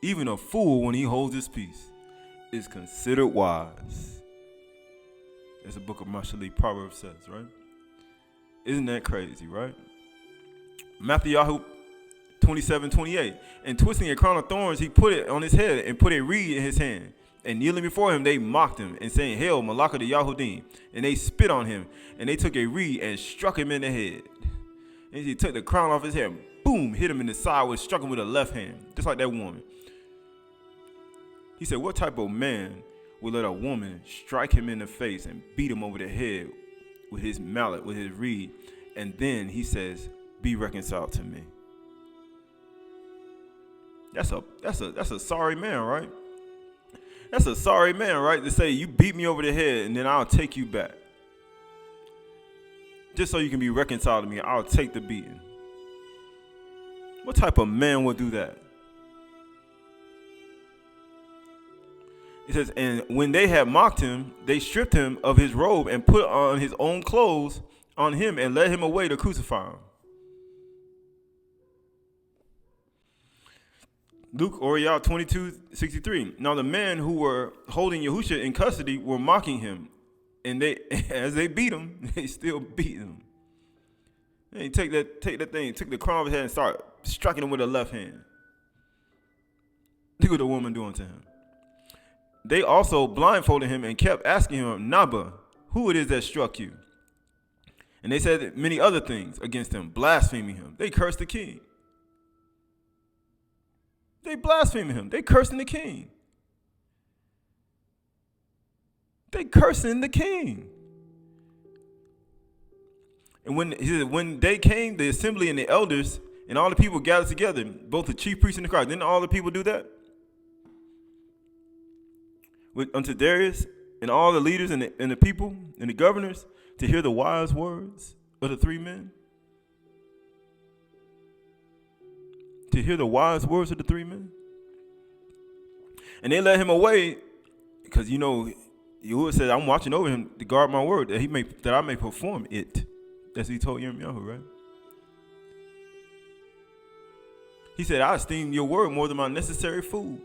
[SPEAKER 1] Even a fool, when he holds his peace, is considered wise. As the book of Mashali Proverbs says, right? Isn't that crazy, right? Matthew 27:28. And twisting a crown of thorns, he put it on his head and put a reed in his hand. And kneeling before him, they mocked him and saying, "Hail, Malach of the Yahudim." And they spit on him, and they took a reed and struck him in the head. And he took the crown off his head, boom, hit him in the side, with struck him with a left hand, just like that woman. He said, what type of man would let a woman strike him in the face and beat him over the head with his mallet, with his reed, and then he says, "Be reconciled to me"? That's a sorry man, right? That's a sorry man, right? To say, you beat me over the head and then I'll take you back. Just so you can be reconciled to me, I'll take the beating. What type of man would do that? It says, and when they had mocked him, they stripped him of his robe and put on his own clothes on him and led him away to crucify him. Luke 22:63. Now the men who were holding Yahusha in custody were mocking him, and they, as they beat him, they still beat him. And he take that thing, took the crown of his head and start striking him with the left hand. Look what the woman doing to him. They also blindfolded him and kept asking him, "Naba, who it is that struck you?" And they said many other things against him, blaspheming him. They cursed the king. They blaspheming him. They cursing the king. They cursing the king. And when they came, the assembly and the elders and all the people gathered together, both the chief priests and the crowd, didn't all the people do that? Unto Darius and all the leaders and the people and the governors to hear the wise words of the three men? To hear the wise words of the three men? And they led him away because, Yahuwah said, "I'm watching over him to guard my word, that I may perform it." That's what he told Yirmiyahu, right? He said, "I esteem your word more than my necessary food."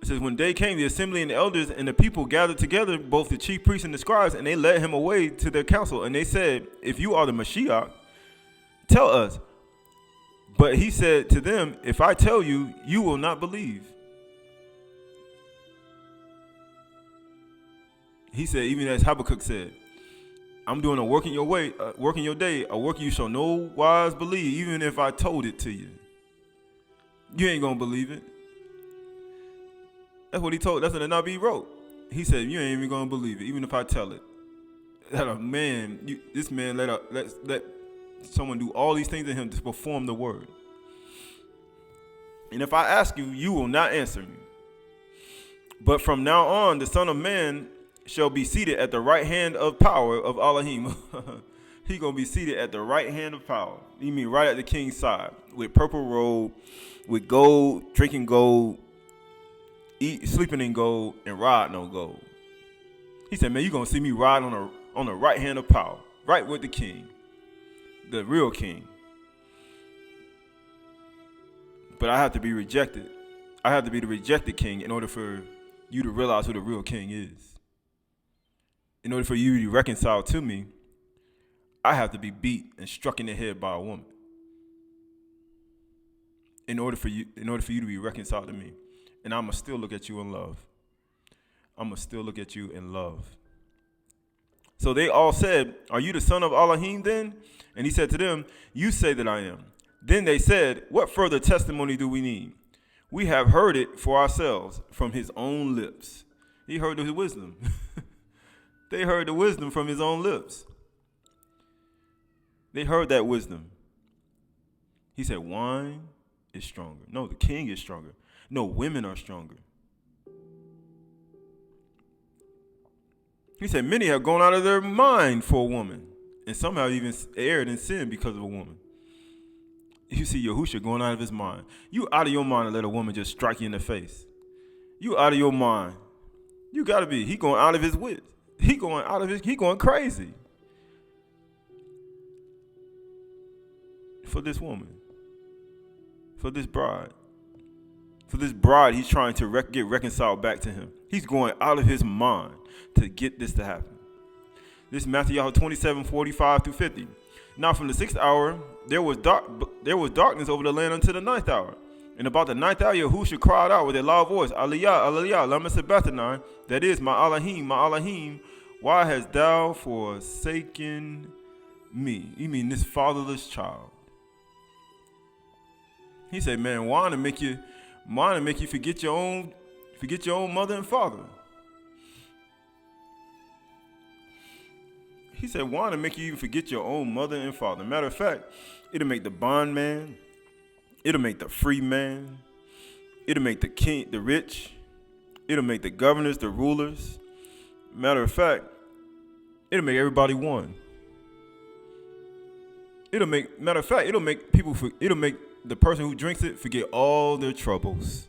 [SPEAKER 1] It says, when day came, the assembly and the elders and the people gathered together, both the chief priests and the scribes, and they led him away to their council. And they said, "If you are the Mashiach, tell us." But he said to them, "If I tell you, you will not believe." He said, even as Habakkuk said, "I'm doing a work in your way, work in your day, a work you shall no wise believe, even if I told it to you. You ain't gonna believe it." That's what he told. That's what the Nabi wrote. He said, "You ain't even gonna believe it, even if I tell it." That a man, this man let someone do all these things to him to perform the word. "And if I ask you, you will not answer me. But from now on, the Son of Man shall be seated at the right hand of power of Elohim." He gonna be seated at the right hand of power. You mean right at the king's side, with purple robe, with gold, drinking gold, sleeping in gold, and riding on gold. He said, "Man, you're gonna see me ride on the right hand of power, right with the king, the real king. But I have to be rejected. I have to be the rejected king in order for you to realize who the real king is. In order for you to be reconciled to me, I have to be beat and struck in the head by a woman. In order for you to be reconciled to me. And I'm going to still look at you in love. I'm going to still look at you in love. So they all said, are you the son of Elohim then? And he said to them, you say that I am. Then they said, what further testimony do we need? We have heard it for ourselves from his own lips. He heard his wisdom. They heard the wisdom from his own lips. They heard that wisdom. He said, wine is stronger. No, the king is stronger. No, women are stronger. He said, many have gone out of their mind for a woman, and some have even erred in sin because of a woman. You see Yahusha going out of his mind. You out of your mind to let a woman just strike you in the face. You out of your mind. You got to be. He going out of his wits. He going crazy. For this woman. For this bride. For this bride, he's trying to get reconciled back to him. He's going out of his mind to get this to happen. This is Matthew 27:45-50. Now from the 6th hour, there was darkness over the land until the 9th hour. And about the 9th hour, Yahushua cried out with a loud voice, Aliyah, Aliyah, lama sabachthani, that is, my Elohim, why hast thou forsaken me? You mean this fatherless child. He said, man, why to make you forget your own mother and father? He said, why to make you even forget your own mother and father? Matter of fact, it'll make the bondman, it'll make the free man, it'll make the king, the rich, it'll make the governors, the rulers. Matter of fact, it'll make everybody one. It'll make the person who drinks it forget all their troubles.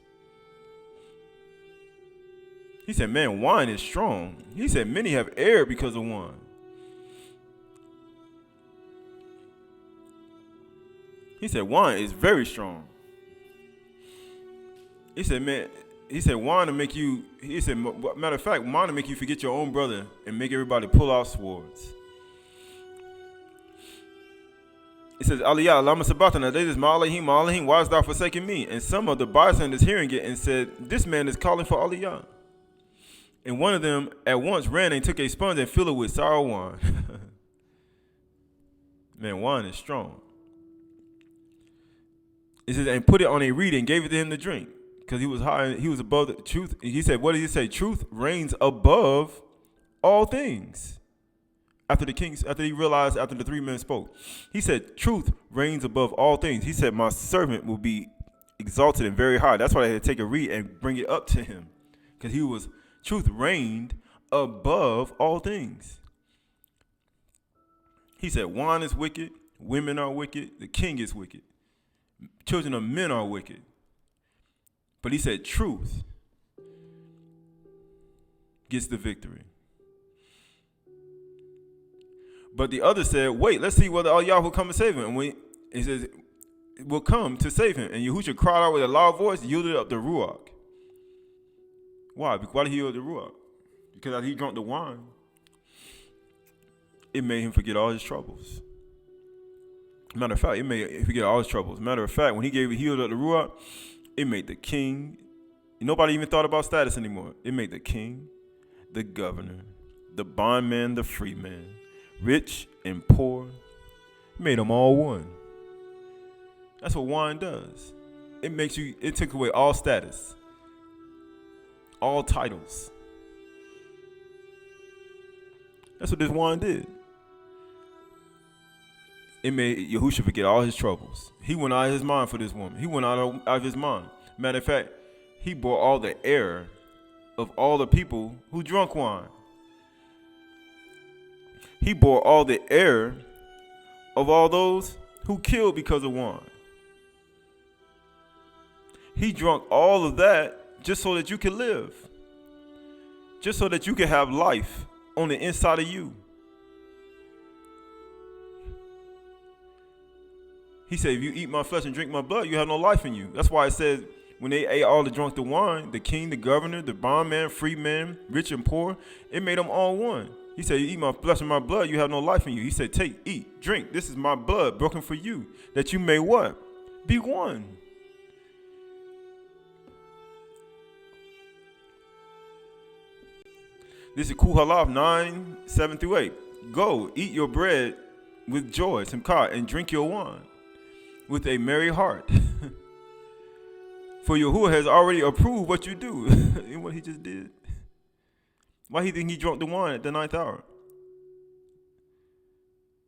[SPEAKER 1] He said, man, wine is strong. He said, many have erred because of wine. He said, wine is very strong. He said, wine to make you, matter of fact, wine to make you forget your own brother and make everybody pull out swords. He says, Aliyah, lama sabachthani, that is, my Elohim, why hast thou forsaken me? And some of the bystanders hearing it and said, this man is calling for Aliyah. And one of them at once ran and took a sponge and filled it with sour wine. Man, wine is strong. It says, and put it on a reed and gave it to him to drink. Because he was high, he was above the truth. He said, what did he say? Truth reigns above all things. After he realized after the 3 men spoke. He said, truth reigns above all things. He said, my servant will be exalted and very high. That's why they had to take a reed and bring it up to him. Because truth reigned above all things. He said, wine is wicked, women are wicked, the king is wicked. Children of men are wicked. But he said truth gets the victory. But the other said, wait, let's see whether Aydah will come and save him. And he says, will come to save him. And Yahushua cried out with a loud voice, yielded up the Ruach. Why? Why did he yield the Ruach? Because as he drank the wine, it made him forget all his troubles. Matter of fact, it made him forget all his troubles. Matter of fact, when he healed up the Ruach, it made the king, nobody even thought about status anymore. It made the king, the governor, the bondman, the free man, rich and poor. It made them all one. That's what wine does. It took away all status, all titles. That's what this wine did. It made Yahushua forget all his troubles. He went out of his mind for this woman. He went out of his mind. Matter of fact, he bore all the error of all the people who drank wine. He bore all the error of all those who killed because of wine. He drank all of that just so that you could live. Just so that you could have life on the inside of you. He said, if you eat my flesh and drink my blood, you have no life in you. That's why it says, when they ate all the drunk the wine, the king, the governor, the bondman, free man, rich and poor, it made them all one. He said, you eat my flesh and my blood, you have no life in you. He said, take, eat, drink. This is my blood broken for you, that you may what? Be one. This is Qahalath 9:7-8. Go, eat your bread with joy, simcha, and drink your wine with a merry heart. For Yahuwah has already approved what you do. And what he just did. Why he think he drunk the wine at the 9th hour?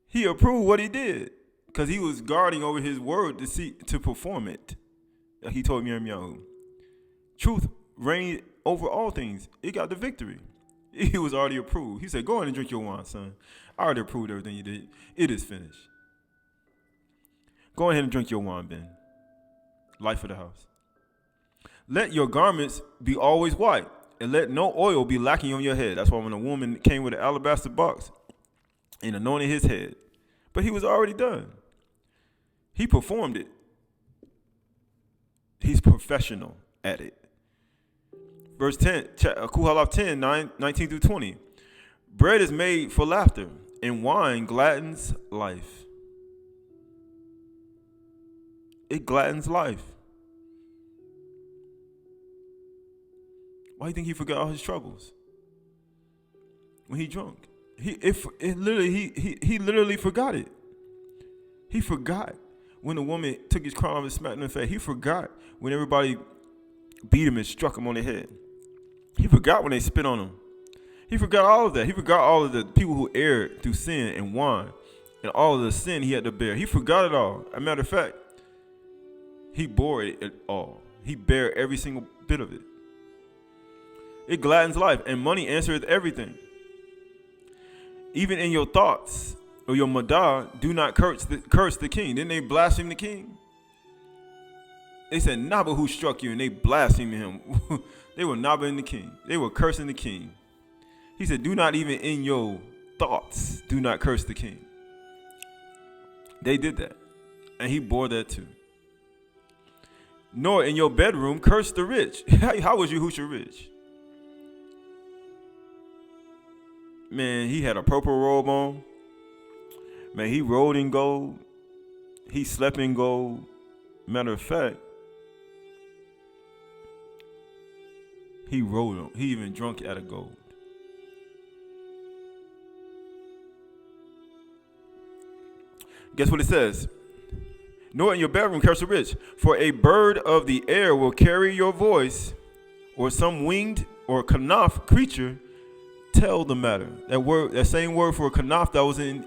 [SPEAKER 1] He approved what he did. Because he was guarding over his word to perform it. He told Yirmiyahu. Truth reigned over all things. It got the victory. He was already approved. He said, go ahead and drink your wine, son. I already approved everything you did. It is finished. Go ahead and drink your wine, Ben. Life of the house. Let your garments be always white, and let no oil be lacking on your head. That's why when a woman came with an alabaster box and anointed his head, but he was already done. He performed it. He's professional at it. Verse 10, Qahalath 10, 19-20. Bread is made for laughter, and wine gladdens life. It gladdens life. Why do you think he forgot all his troubles when he drunk? He literally forgot it. He forgot when the woman took his crown off and smacked him in the face. He forgot when everybody beat him and struck him on the head. He forgot when they spit on him. He forgot all of that. He forgot all of the people who erred through sin and wine and all of the sin he had to bear. He forgot it all. As a matter of fact, he bore it all. He bare every single bit of it. It gladdens life, and money answereth everything. Even in your thoughts or your madah, do not curse the king. Didn't they blaspheme the king? They said, Naba who struck you, and they blasphemed him. They were nabbing the king. They were cursing the king. He said, do not even in your thoughts, do not curse the king. They did that, and he bore that too. Nor in your bedroom curse the rich. How was Yahusha rich? Man, he had a purple robe on. Man, he rode in gold. He slept in gold. Matter of fact, he rode on. He even drunk out of gold. Guess what it says? Nor in your bedroom curse the rich, for a bird of the air will carry your voice, or some winged or kanaf creature tell the matter. That same word for kanaf that was in,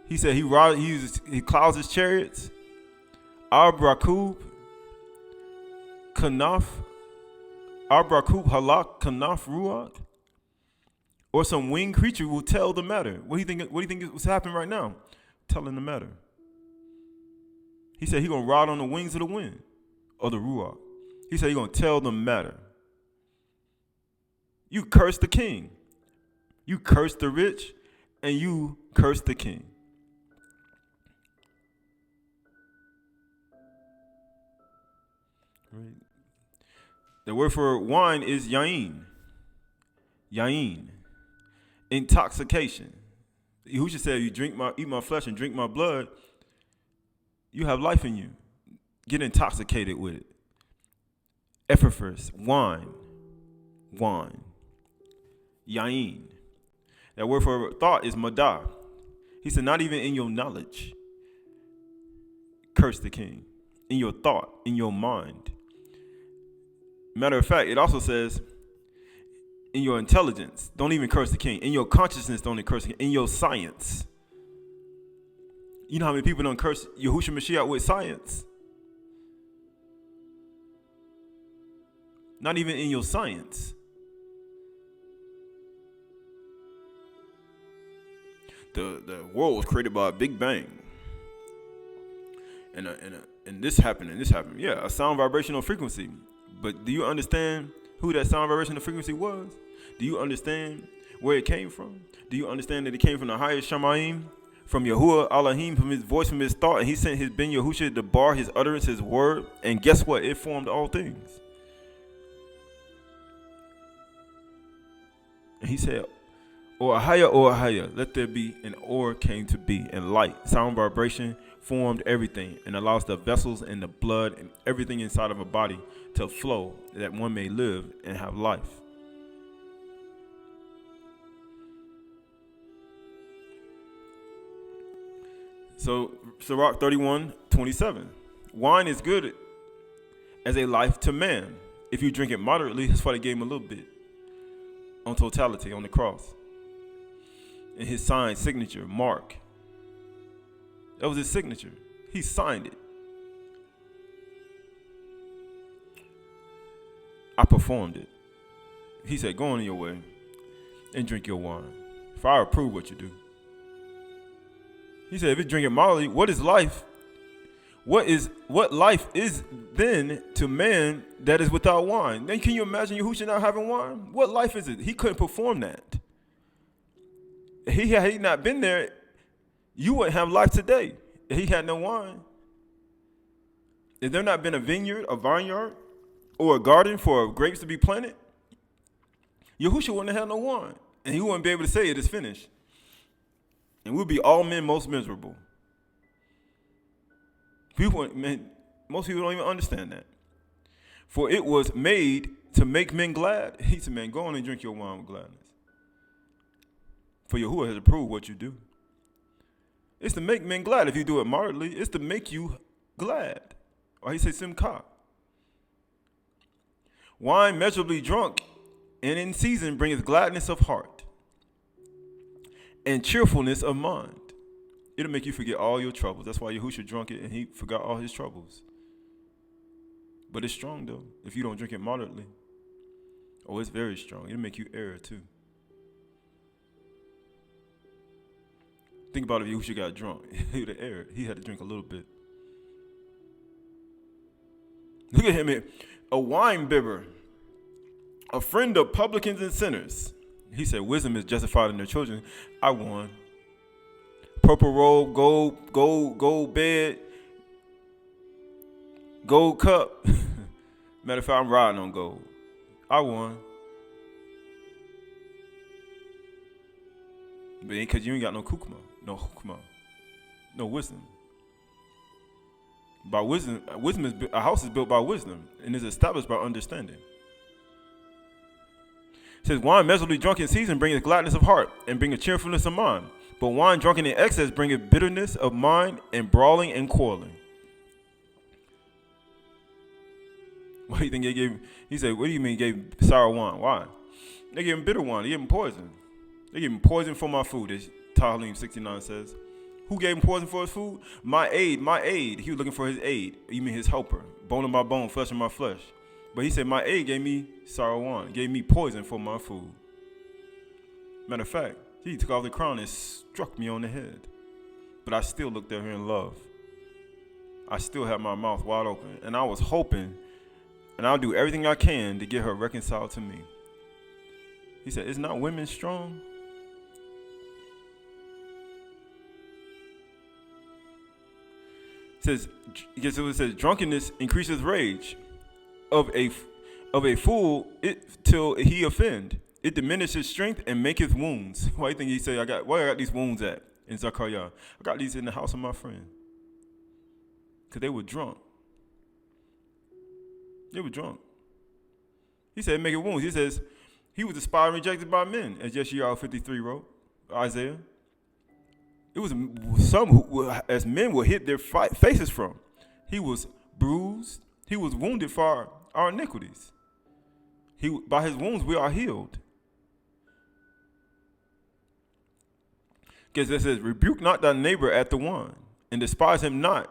[SPEAKER 1] he said he clouds his chariots. Abrakub, kanaf, Abrakub halak kanaf ruach, or some winged creature will tell the matter. What do you think is happening right now? Telling the matter. He said he's going to ride on the wings of the wind, or the ruach. He said he's going to tell the matter. You curse the king. You curse the rich, and you curse the king. Right. The word for wine is yain. Yain. Intoxication. Yahushua said, you eat my flesh and drink my blood, you have life in you. Get intoxicated with it. Ephraphis, wine. Yain. That word for thought is madah. He said, not even in your knowledge, curse the king. In your thought, in your mind. Matter of fact, it also says, in your intelligence, don't even curse the king. In your consciousness, don't even curse the king. In your science. You know how many people don't curse Yahushua Mashiach with science? Not even in your science. The world was created by a big bang. And this happened and this happened. Yeah, a sound vibrational frequency. But do you understand who that sound vibrational frequency was? Do you understand where it came from? Do you understand that it came from the highest Shamayim, from Yahuwah Elohim, from his voice, from his thought, and he sent his Ben Yahusha to bar his utterance, his word, and guess what? It formed all things. And he said, or Ahaya, let there be, and or came to be, and light, sound, vibration, formed everything, and allows the vessels and the blood and everything inside of a body to flow, that one may live and have life. So, Sirach 31:27. Wine is good as a life to man. If you drink it moderately, that's why they gave him a little bit. On totality, on the cross. And his sign, signature, mark. That was his signature. He signed it. I performed it. He said, go on your way and drink your wine, for I approve what you do. He said, if you drink it mildly, what is life? What life is then to man that is without wine? Then can you imagine Yahushua not having wine? What life is it? He couldn't perform that. Had he not been there, you wouldn't have life today. If he had no wine. If there not been a vineyard, a vineyard, or a garden for grapes to be planted, Yahushua wouldn't have had no wine. And he wouldn't be able to say it is finished. And we'll be all men most miserable. Most people don't even understand that. For it was made to make men glad. He said, man, go on and drink your wine with gladness. For Yahuwah has approved what you do. It's to make men glad. If you do it moderately, it's to make you glad. Or he said, simcha. Wine measurably drunk and in season bringeth gladness of heart and cheerfulness of mind. It'll make you forget all your troubles. That's why Yahushua drunk it and he forgot all his troubles. But it's strong though, if you don't drink it moderately. Oh, it's very strong. It'll make you err too. Think about if Yahushua got drunk. He would have erred. He had to drink a little bit. Look at him, a wine bibber, a friend of publicans and sinners. He said, wisdom is justified in their children. I won. Purple robe, gold bed, gold cup. Matter of fact, I'm riding on gold. I won. But ain't because you ain't got no hukmah, no wisdom. By wisdom is a house is built by wisdom and is established by understanding. It says, wine measurably drunk in season bringeth gladness of heart and bringeth cheerfulness of mind. But wine drunken in excess bringeth bitterness of mind and brawling and quarreling. Why do you think they gave? He said, what do you mean gave sour wine? Why? They gave him bitter wine. They gave him poison. They gave him poison for my food, as Qahalath 69 says. Who gave him poison for his food? My aid. He was looking for his aid. You mean his helper. Bone of my bone, flesh of my flesh. But he said, my aid gave me sour wine, gave me poison for my food. Matter of fact, he took off the crown and struck me on the head. But I still looked at her in love. I still had my mouth wide open. And I was hoping, and I'll do everything I can to get her reconciled to me. He said, is not women strong? It says, drunkenness increases rage. Of a fool, till he offend. It diminishes strength and maketh wounds. Why do you think he say, where I got these wounds at in Zechariah? I got these in the house of my friend. Because they were drunk. They were drunk. He said, make it wounds. He says, he was despised and rejected by men, as Yeshayahu 53 wrote, Isaiah. It was some who, as men, would hit their faces from. He was bruised. He was wounded for our iniquities. By his wounds we are healed. Because it says, rebuke not thy neighbor at the wine, and despise him not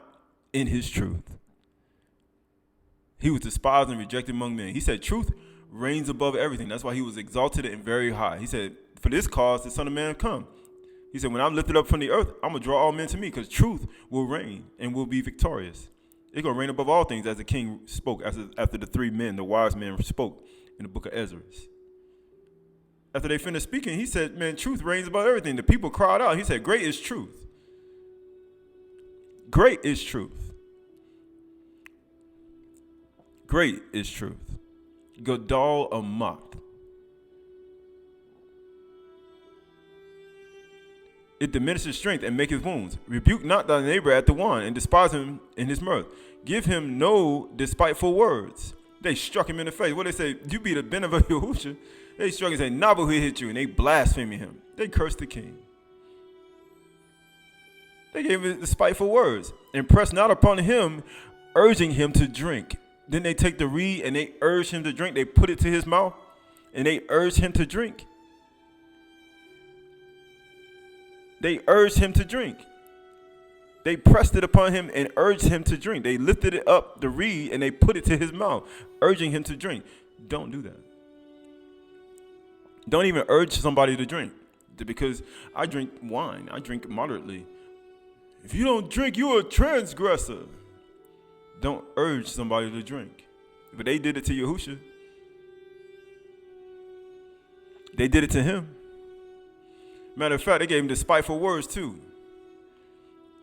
[SPEAKER 1] in his truth. He was despised and rejected among men. He said, truth reigns above everything. That's why he was exalted and very high. He said, for this cause the Son of Man come. He said, when I'm lifted up from the earth, I'm going to draw all men to me, because truth will reign and will be victorious. It's going to reign above all things, as the king spoke after the three men, the wise men, spoke in the book of Ezra. After they finished speaking, he said, man, truth reigns above everything. The people cried out. He said, great is truth. Great is truth. Great is truth. Gadol Amath. It diminishes strength and maketh wounds. Rebuke not thy neighbor at the wine, and despise him in his mirth. Give him no despiteful words. They struck him in the face. What they say? You be the ben of Yahusha. They struck and say, Nabu hit you, and they blaspheme him. They cursed the king. They gave him despiteful words, and pressed not upon him, urging him to drink. Then they take the reed and they urge him to drink. They put it to his mouth, and they urge him to drink. They urged him to drink. They pressed it upon him and urged him to drink. They lifted it up, the reed, and they put it to his mouth, urging him to drink. Don't do that. Don't even urge somebody to drink, because I drink wine. I drink moderately. If you don't drink, you're a transgressor. Don't urge somebody to drink. But they did it to Yahusha. They did it to him. Matter of fact, they gave him despiteful words too.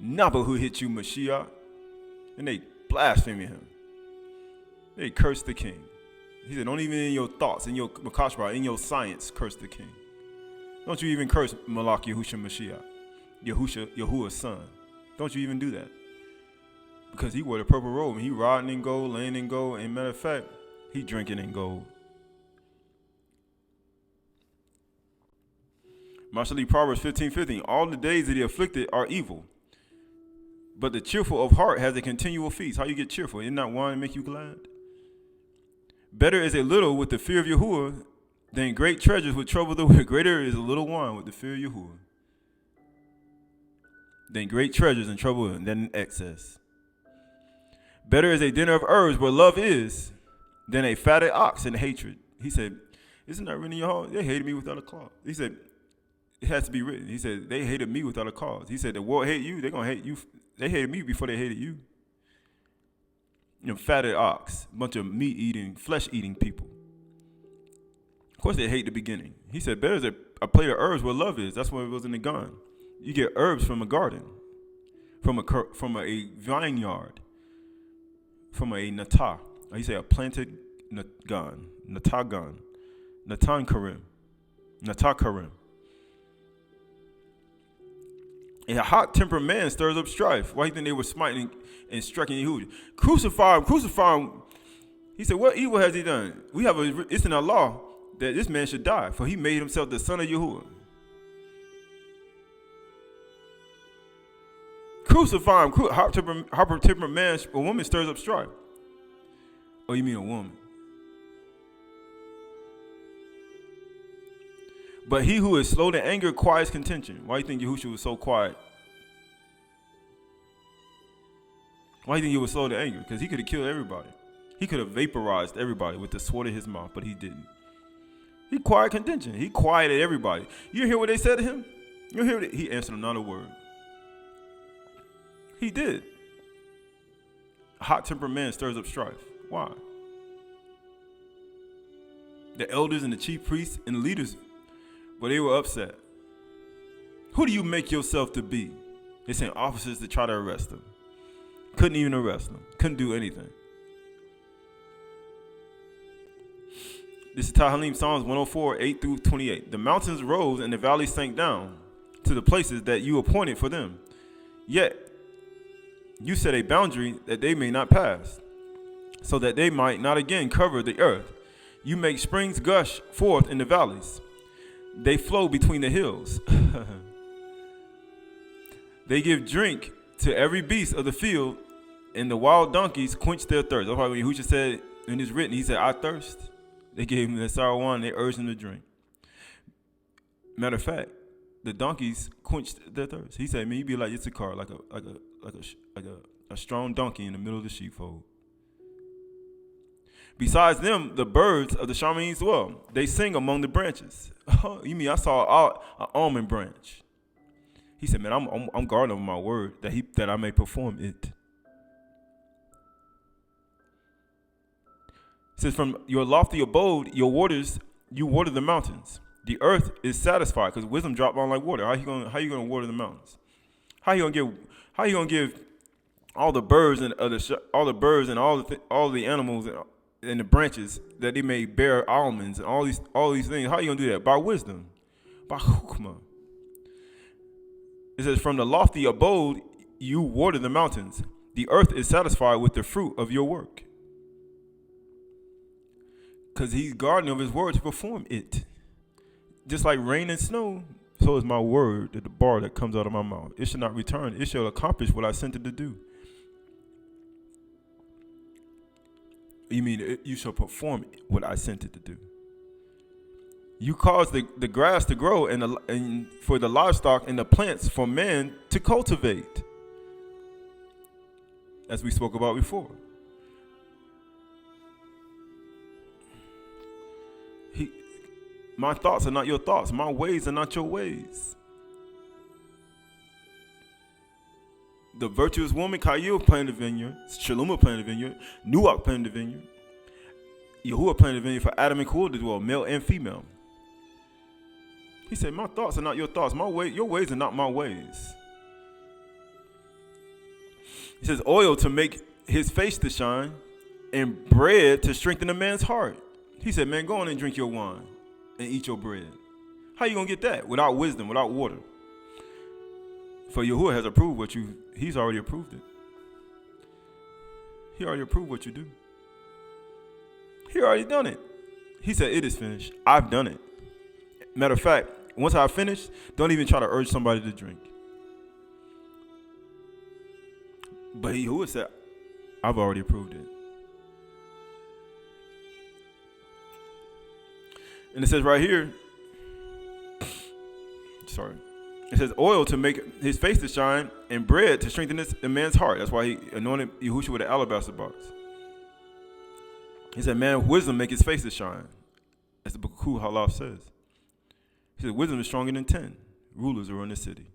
[SPEAKER 1] Naba who hit you, Mashiach. And they blasphemed him. They cursed the king. He said, don't even in your thoughts, in your makashra, in your science, curse the king. Don't you even curse Malach Yahusha Mashiach, Yahuwah's son. Don't you even do that. Because he wore the purple robe, and he riding in gold, laying in gold, and matter of fact, he drinking in gold. Mashali Proverbs 15:15. All the days of the afflicted are evil, but the cheerful of heart has a continual feast. How you get cheerful? Isn't not wine make you glad? Better is a little with the fear of Yahuwah than great treasures with trouble the wit. Greater is a little wine with the fear of Yahuwah than great treasures and trouble than excess. Better is a dinner of herbs where love is than a fatted ox in hatred. He said, isn't that written in your heart? They hated me without a cause. He said, it has to be written. He said, they hated me without a cause. He said, the world hate you. They're going to hate you. They hated me before they hated you. You know, fatted ox, a bunch of meat-eating, flesh-eating people. Of course, they hate the beginning. He said, better is a plate of herbs where love is. That's what it was in the gun. You get herbs from a garden, from a vineyard, from a natah. He said a planted gun, natah gun, natan karim, natah karim. A hot-tempered man stirs up strife. Why do you think they were smiting and striking Yehud? Crucify him, crucify him. He said, what evil has he done? It's in our law that this man should die, for he made himself the son of Yahuwah. Crucify him. Hot-tempered man, a woman stirs up strife. Oh, you mean a woman? But he who is slow to anger quiets contention. Why do you think Yahushua was so quiet? Why do you think he was slow to anger? Because he could have killed everybody. He could have vaporized everybody with the sword of his mouth, but he didn't. He quiet contention. He quieted everybody. You hear what they said to him? You hear what he answered them not a word. He did. A hot-tempered man stirs up strife. Why? The elders and the chief priests and the leaders, but they were upset. Who do you make yourself to be? They sent officers to try to arrest him. Couldn't even arrest him. Couldn't do anything. This is Tahalim Psalms 104, 8 through 28. The mountains rose and the valleys sank down to the places that you appointed for them. Yet you set a boundary that they may not pass, so that they might not again cover the earth. You make springs gush forth in the valleys. They flow between the hills. They give drink to every beast of the field, and the wild donkeys quench their thirst. That's why when Yahushua said, when it's written, he said, I thirst. They gave him the sour wine, they urged him to drink. Matter of fact, the donkeys quenched their thirst. He said, man, you be like Yitzhakar, like a strong donkey in the middle of the sheepfold. Besides them, the birds of the Shamaim dwell. They sing among the branches. Oh, you mean I saw an almond branch? He said, man, I'm guarding over my word that I may perform it. It says, from your lofty abode, you water the mountains. The earth is satisfied because wisdom dropped on like water. How you gonna water the mountains? How you gonna give all the birds and all the birds and all the animals and the branches that they may bear almonds and all these things. How are you gonna do that? By wisdom, by hukmah. It says, from the lofty abode you water the mountains. The earth is satisfied with the fruit of your work. Because he's guarding of his word to perform it. Just like rain and snow, so is my word, the bar that comes out of my mouth. It shall not return. It shall accomplish what I sent it to do. You mean you shall perform what I sent it to do. You cause the grass to grow and for the livestock and the plants for man to cultivate. As we spoke about before. My thoughts are not your thoughts. My ways are not your ways. The virtuous woman, Kayil, planted the vineyard. Shaluma planted the vineyard. Nuach planted the vineyard. Yahuwah planted the vineyard for Adam and Qahalath as well, male and female. He said, my thoughts are not your thoughts. Your ways are not my ways. He says, oil to make his face to shine and bread to strengthen a man's heart. He said, man, go on and drink your wine and eat your bread. How you going to get that? Without wisdom, without water. For Yahuwah has approved he's already approved it. He already approved what you do. He already done it. He said, it is finished. I've done it. Matter of fact, once I finish, don't even try to urge somebody to drink. But Yahuwah said, I've already approved it. And it says right here, it says oil to make his face to shine and bread to strengthen a man's heart. That's why he anointed Yahushua with an alabaster box. He said, man, wisdom make his face to shine. As the book of Qahalath says. He said, wisdom is stronger than 10 rulers are in the city.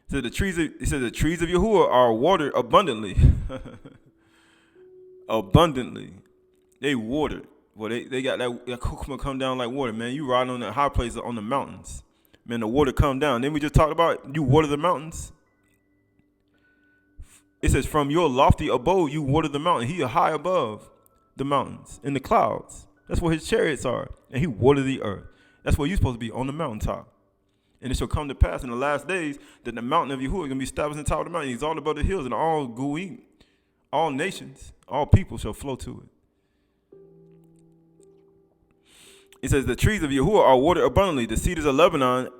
[SPEAKER 1] He said, the trees of Yahuwah are watered abundantly. Abundantly. They watered. Well, they got that kukma come down like water, man. You riding on the high places on the mountains. Man, the water come down. Then we just talked about you water the mountains. It says, from your lofty abode, you water the mountain. He is high above the mountains in the clouds. That's where his chariots are. And he watered the earth. That's where you're supposed to be, on the mountaintop. And it shall come to pass in the last days that the mountain of Yahuwah is going to be established on the top of the mountain. He's all above the hills, and all Guim, all nations, all people shall flow to it. It says, the trees of Yahuwah are watered abundantly. The cedars of Lebanon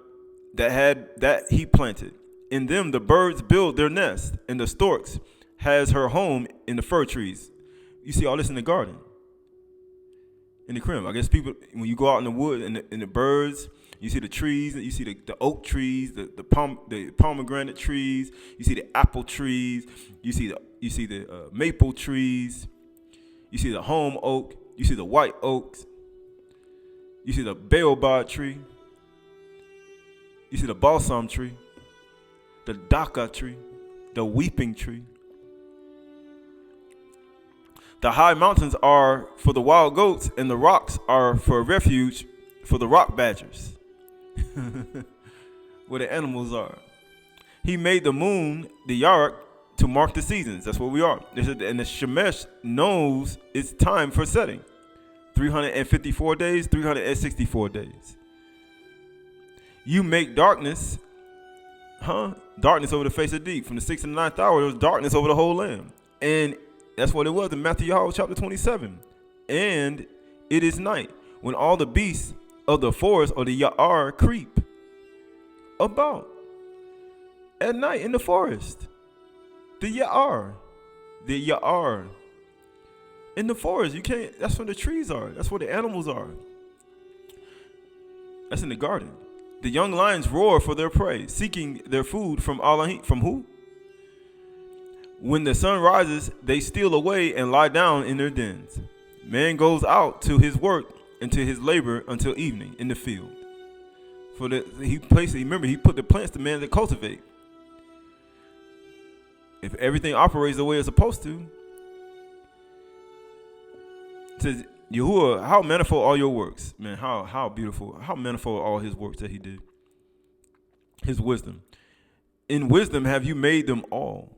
[SPEAKER 1] that he planted. In them the birds build their nest, and the storks has her home in the fir trees. You see all this in the garden. In the crib. I guess people, when you go out in the wood and the birds, you see the trees, you see the oak trees, the pomegranate trees, you see the apple trees, you see the maple trees, you see the holm oak, you see the white oaks, you see the baobab tree, you see the balsam tree, the daka tree, the weeping tree. The high mountains are for the wild goats, and the rocks are for refuge for the rock badgers. Where the animals are. He made the moon, the Yarak, to mark the seasons. That's what we are. And the Shemesh knows it's time for setting. 354 days, 364 days. You make darkness, darkness over the face of deep. From the 6th and the 9th hour, there was darkness over the whole land. And that's what it was in Matthew chapter 27. And it is night, when all the beasts of the forest or the Ya'ar creep about. At night in the forest. The Ya'ar. In the forest, you can't, that's where the trees are. That's where the animals are. That's in the garden. The young lions roar for their prey, seeking their food from Allah. From who? When the sun rises, they steal away and lie down in their dens. Man goes out to his work and to his labor until evening in the field. He put the plants to man to cultivate. If everything operates the way it's supposed to, it says, Yahuwah, how manifold are your works. Man, how beautiful, how manifold are all his works that he did. His wisdom. In wisdom have you made them all.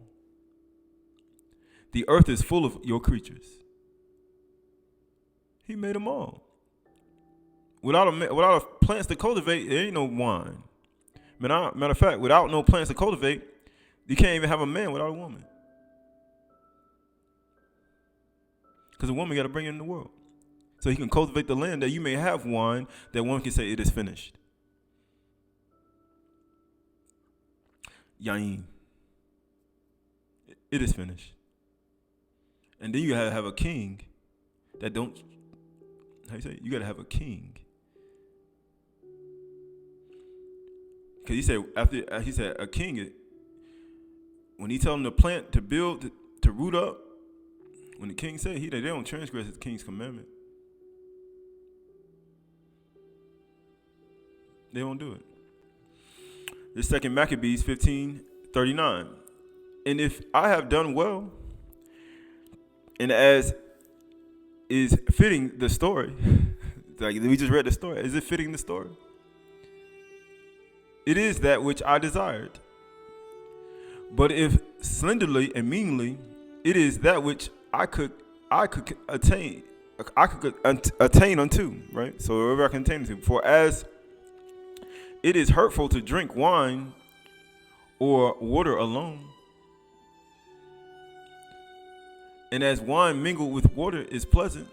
[SPEAKER 1] The earth is full of your creatures. He made them all. Without plants to cultivate, there ain't no wine. Matter of fact, without no plants to cultivate, you can't even have a man without a woman. Because a woman got to bring it in the world. So he can cultivate the land that you may have wine that one can say it is finished. Yain. It is finished. And then you gotta have a king that don't, how you say it? You gotta have a king. Because he said a king, when he tell him to plant, to build, to root up, when the king said they don't transgress the king's commandment. They won't do it. The second Maccabees 15:39. And if I have done well, and as is fitting the story, like we just read the story, is it fitting the story? It is that which I desired. But if slenderly and meanly, it is that which I could attain unto, right? So wherever I can attain to. For as it is hurtful to drink wine or water alone, and as wine mingled with water is pleasant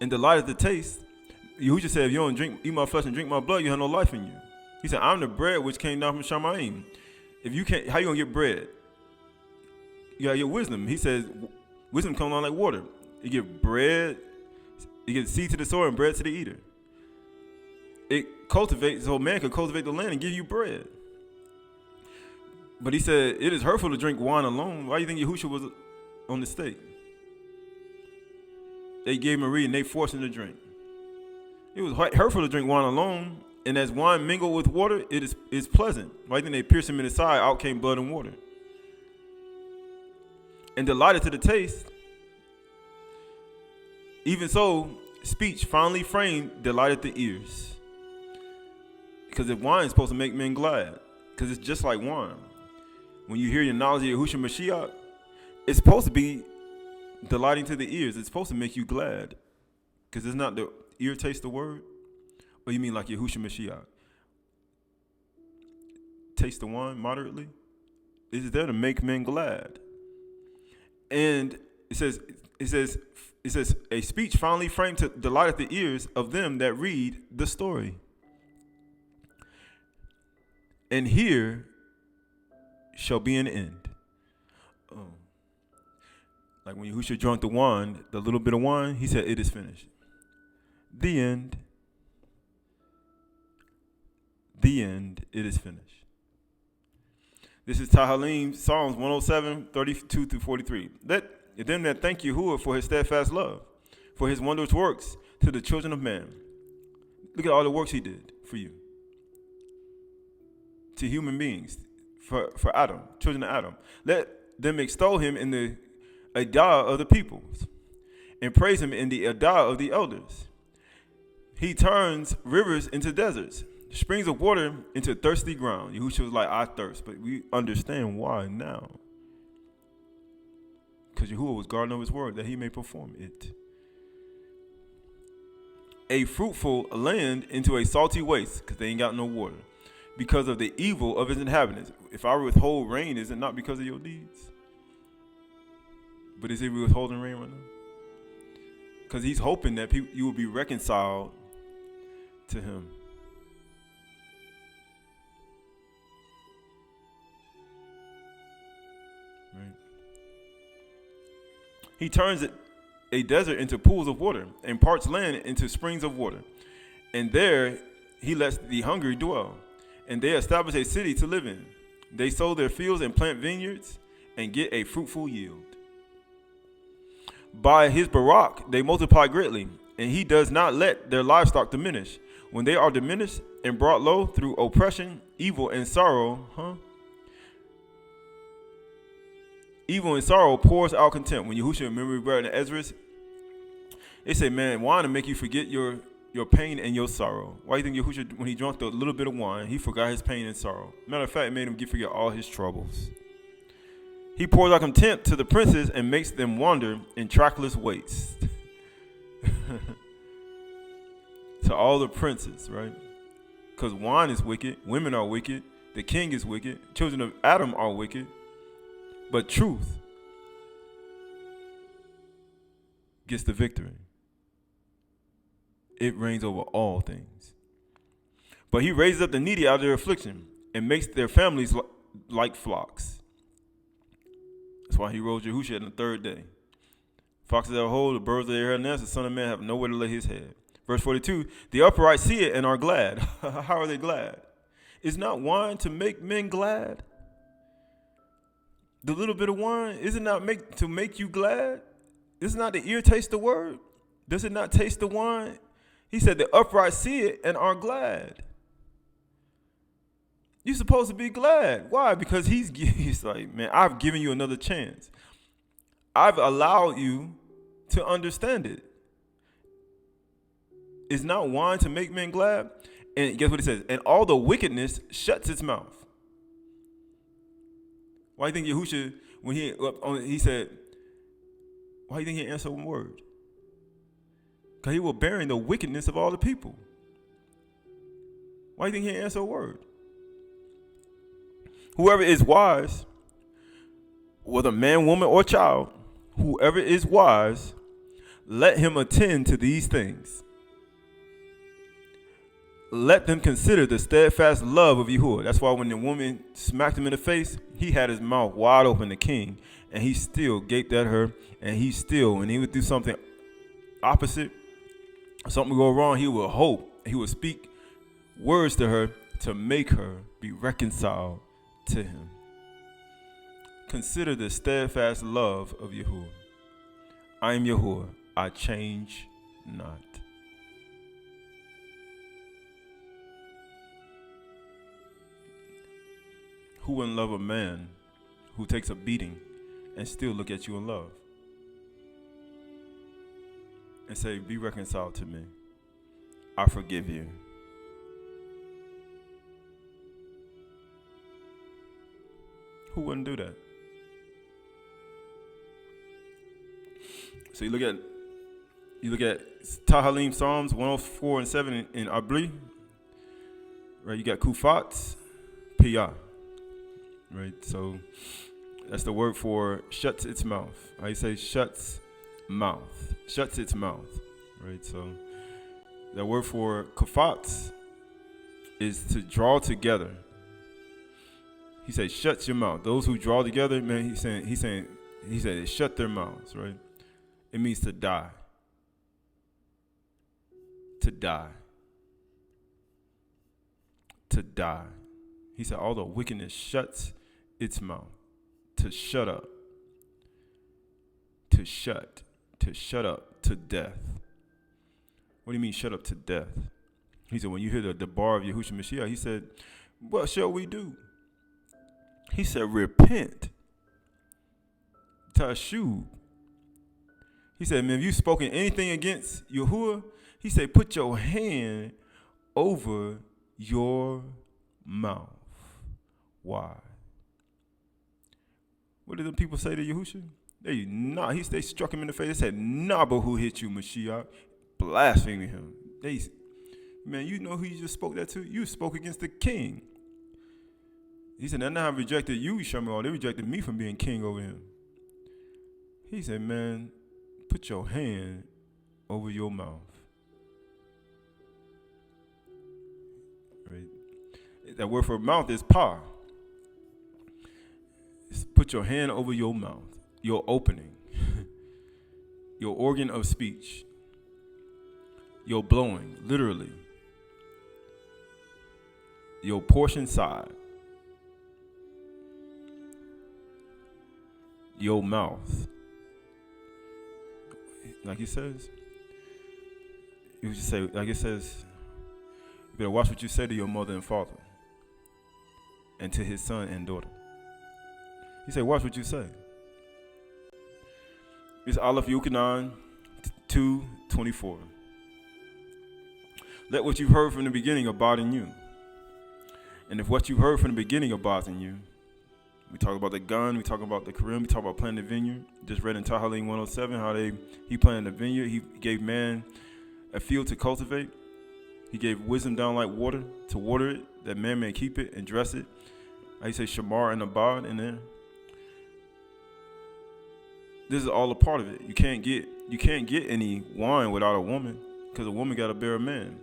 [SPEAKER 1] and delighteth the taste, Yahushua said, if you don't eat my flesh and drink my blood, you have no life in you. He said, I'm the bread which came down from Shamayim. If you can't, how you gonna get bread? You gotta get wisdom. He says, wisdom comes on like water. You get bread, you get seed to the sower and bread to the eater. It cultivates, so man can cultivate the land and give you bread. But he said, it is hurtful to drink wine alone. Why do you think Yahushua was on the stake? They gave him a reed and they forced him to drink. It was hurtful to drink wine alone, and as wine mingled with water, it is pleasant. Why do you think they pierced him in the side? Out came blood and water. And delighted to the taste. Even so, speech finely framed delighted the ears. Because if wine is supposed to make men glad, because it's just like wine. When you hear the knowledge of Yahushua Mashiach, it's supposed to be delighting to the ears. It's supposed to make you glad. Because it's not the ear taste the word. Or you mean like Yahushua Mashiach? Taste the wine moderately? It's there to make men glad. And it says, a speech finally framed to delight the ears of them that read the story. And here shall be an end. Like when Yahushua drank the wine, the little bit of wine, he said, it is finished. The end. The end. It is finished. This is Tahalim, Psalms 107, 32 through 43. Let them that thank Yahuwah for his steadfast love, for his wondrous works to the children of man. Look at all the works he did for you. To human beings, for Adam, children of Adam. Let them extol him in the Aydah of the peoples, and praise him in the Aydah of the elders. He turns rivers into deserts, springs of water into thirsty ground. Yahushua was like, I thirst, but we understand why now. Because Yahuwah was guarding over his word that he may perform it. A fruitful land into a salty waste, because they ain't got no water. Because of the evil of his inhabitants. If I withhold rain, is it not because of your deeds? But is he withholding rain right now? Because he's hoping that you will be reconciled to him. Right? He turns a desert into pools of water and parts land into springs of water. And there he lets the hungry dwell. And they establish a city to live in. They sow their fields and plant vineyards and get a fruitful yield. By his barak they multiply greatly, and he does not let their livestock diminish. When they are diminished and brought low through oppression, evil and sorrow, evil and sorrow pours out contempt. When Yahushua, remember we read in Ezra, they say, man, wine to make you forget your pain and your sorrow. Why do you think Yahushua, when he drank a little bit of wine, he forgot his pain and sorrow? Matter of fact, it made him forget all his troubles. He pours out contempt to the princes and makes them wander in trackless wastes. To all the princes, right? Because wine is wicked, women are wicked, the king is wicked, children of Adam are wicked, but truth gets the victory. It reigns over all things. But he raises up the needy out of their affliction and makes their families like flocks. That's why he rose Yahushua on the third day. Foxes have a hole, the birds of the air nest, the son of man have nowhere to lay his head. Verse 42, the upright see it and are glad. How are they glad? Is not wine to make men glad? The little bit of wine, is it not to make you glad? Is it not the ear taste the word? Does it not taste the wine? He said the upright see it and are glad. You're supposed to be glad. Why? Because he's like, man, I've given you another chance. I've allowed you to understand it. Is not wine to make men glad? And guess what it says? And all the wickedness shuts its mouth. Why do you think Yahushua, when he said, why do you think he answered one word? Because he was bearing the wickedness of all the people. Why do you think he answered a word? Whoever is wise, whether man, woman, or child, whoever is wise, let him attend to these things. Let them consider the steadfast love of Yahuwah. That's why when the woman smacked him in the face, he had his mouth wide open, the king, and he still gaped at her, and he still, when he would do something opposite, something would go wrong, he would hope, he would speak words to her to make her be reconciled to him. Consider the steadfast love of Yahuwah. I am Yahuwah, I change not. Who wouldn't love a man who takes a beating and still look at you in love and say, be reconciled to me, I forgive you? Who wouldn't do that? So you look at Tahalim Psalms 104 and 7 in Abri, right? You got Kufat, Piyah, right? So that's the word for shuts its mouth. How you say shuts its mouth, right? So the word for Kufat is to draw together. He said, shut your mouth. Those who draw together, man, he said they shut their mouths, right? It means to die. To die. To die. He said, all the wickedness shuts its mouth. To shut up. To shut up to death. What do you mean shut up to death? He said, when you hear the bar of Yahushua Mashiach, he said, what shall we do? He said, repent. Tashub. He said, man, if you've spoken anything against Yahuwah, he said, put your hand over your mouth. Why? What did the people say to Yahushua? They struck him in the face. They said, nah, but who hit you, Mashiach? Blaspheming him. Man, you know who you just spoke that to? You spoke against the king. He said, now I rejected you, Shemuel. They rejected me from being king over him. He said, man, put your hand over your mouth. Right? That word for mouth is pa. Put your hand over your mouth, your opening, your organ of speech, your blowing, literally, your portion side. Your mouth, like he says, you should say, like it says, you better watch what you say to your mother and father, and to his son and daughter. He said, watch what you say. It's Aleph Yukanan 2:24. Let what you've heard from the beginning abide in you. And if what you heard from the beginning abides in you, We talk about the gun. We talk about the Quran. We talk about planting the vineyard. Just read in Qahalath 107 how he planted the vineyard. He gave man a field to cultivate. He gave wisdom down like water to water it, that man may keep it and dress it. I say shamar and abad in there. This is all a part of it. You can't get any wine without a woman, because a woman got to bear a man,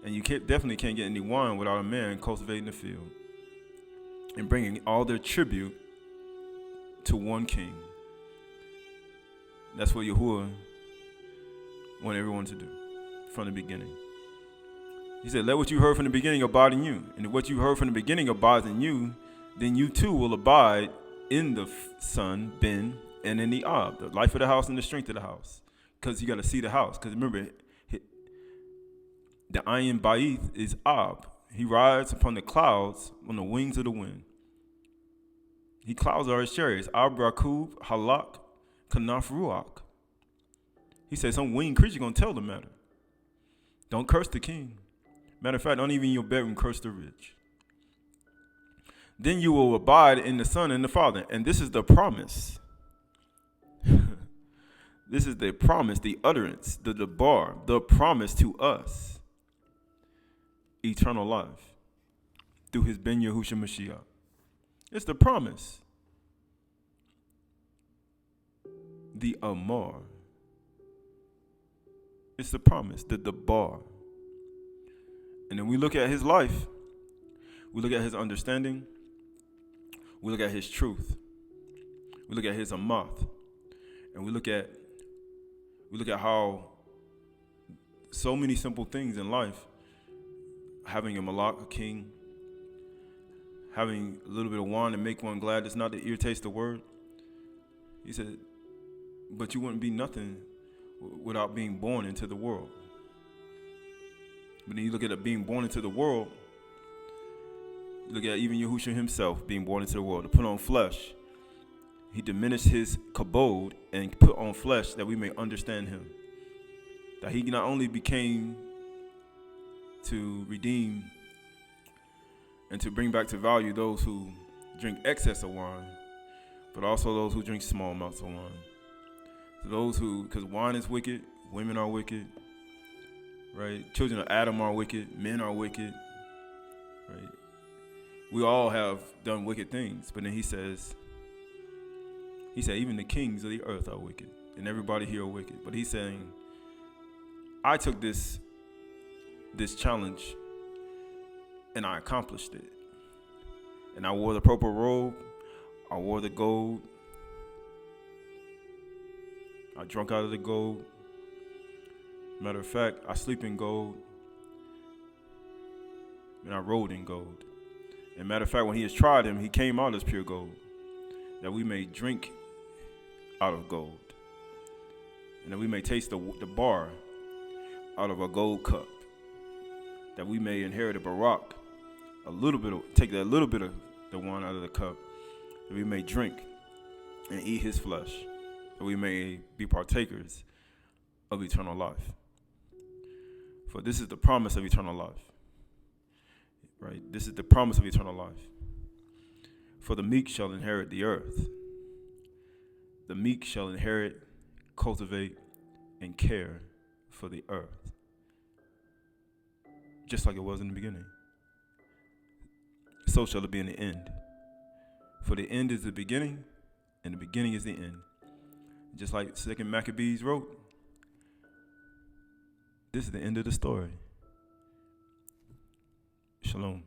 [SPEAKER 1] and you definitely can't get any wine without a man cultivating the field and bringing all their tribute to one king. That's what Yahuwah wanted everyone to do from the beginning. He said, let what you heard from the beginning abide in you. And if what you heard from the beginning abides in you, then you too will abide in the Son, Ben, and in the Ab, the life of the house and the strength of the house. Because you got to see the house. Because remember, the Ayin Ba'ith is Ab. He rides upon the clouds on the wings of the wind. He clouds are his chariots. Ab Rakub, Halak, Kanaf Ruach. He said some winged creature going to tell the matter. Don't curse the king. Matter of fact, don't even in your bedroom curse the rich. Then you will abide in the Son and the Father. And this is the promise. This is the promise, the utterance, the bar, the promise to us. Eternal life. Through his Ben Yahushua Mashiach. It's the promise. The Amar. It's the promise, the bar. And then we look at his life. We look at his understanding. We look at his truth. We look at his amath. And we look at how so many simple things in life, having a malak, a king, having a little bit of wine to make one glad, it's not to irritate the word. He said, but you wouldn't be nothing without being born into the world. But then you look at it being born into the world, you look at even Yahushua himself being born into the world, to put on flesh. He diminished his kabod and put on flesh that we may understand him. That he not only became to redeem and to bring back to value those who drink excess of wine, but also those who drink small amounts of wine. So those who, because wine is wicked, women are wicked, right? Children of Adam are wicked, men are wicked, right? We all have done wicked things, but then he said, even the kings of the earth are wicked, and everybody here are wicked. But he's saying, I took this challenge, and I accomplished it. And I wore the purple robe, I wore the gold, I drunk out of the gold. Matter of fact, I sleep in gold, and I rode in gold. And matter of fact, when he has tried him, he came out as pure gold, that we may drink out of gold, and that we may taste the bar out of a gold cup, that we may inherit a barak, take that little bit of the wine out of the cup, that we may drink and eat his flesh, that we may be partakers of eternal life. For this is the promise of eternal life. Right? This is the promise of eternal life. For the meek shall inherit the earth. The meek shall inherit, cultivate, and care for the earth. Just like it was in the beginning. So shall it be in the end. For the end is the beginning, and the beginning is the end. Just like 2 Maccabees wrote, this is the end of the story. Shalom.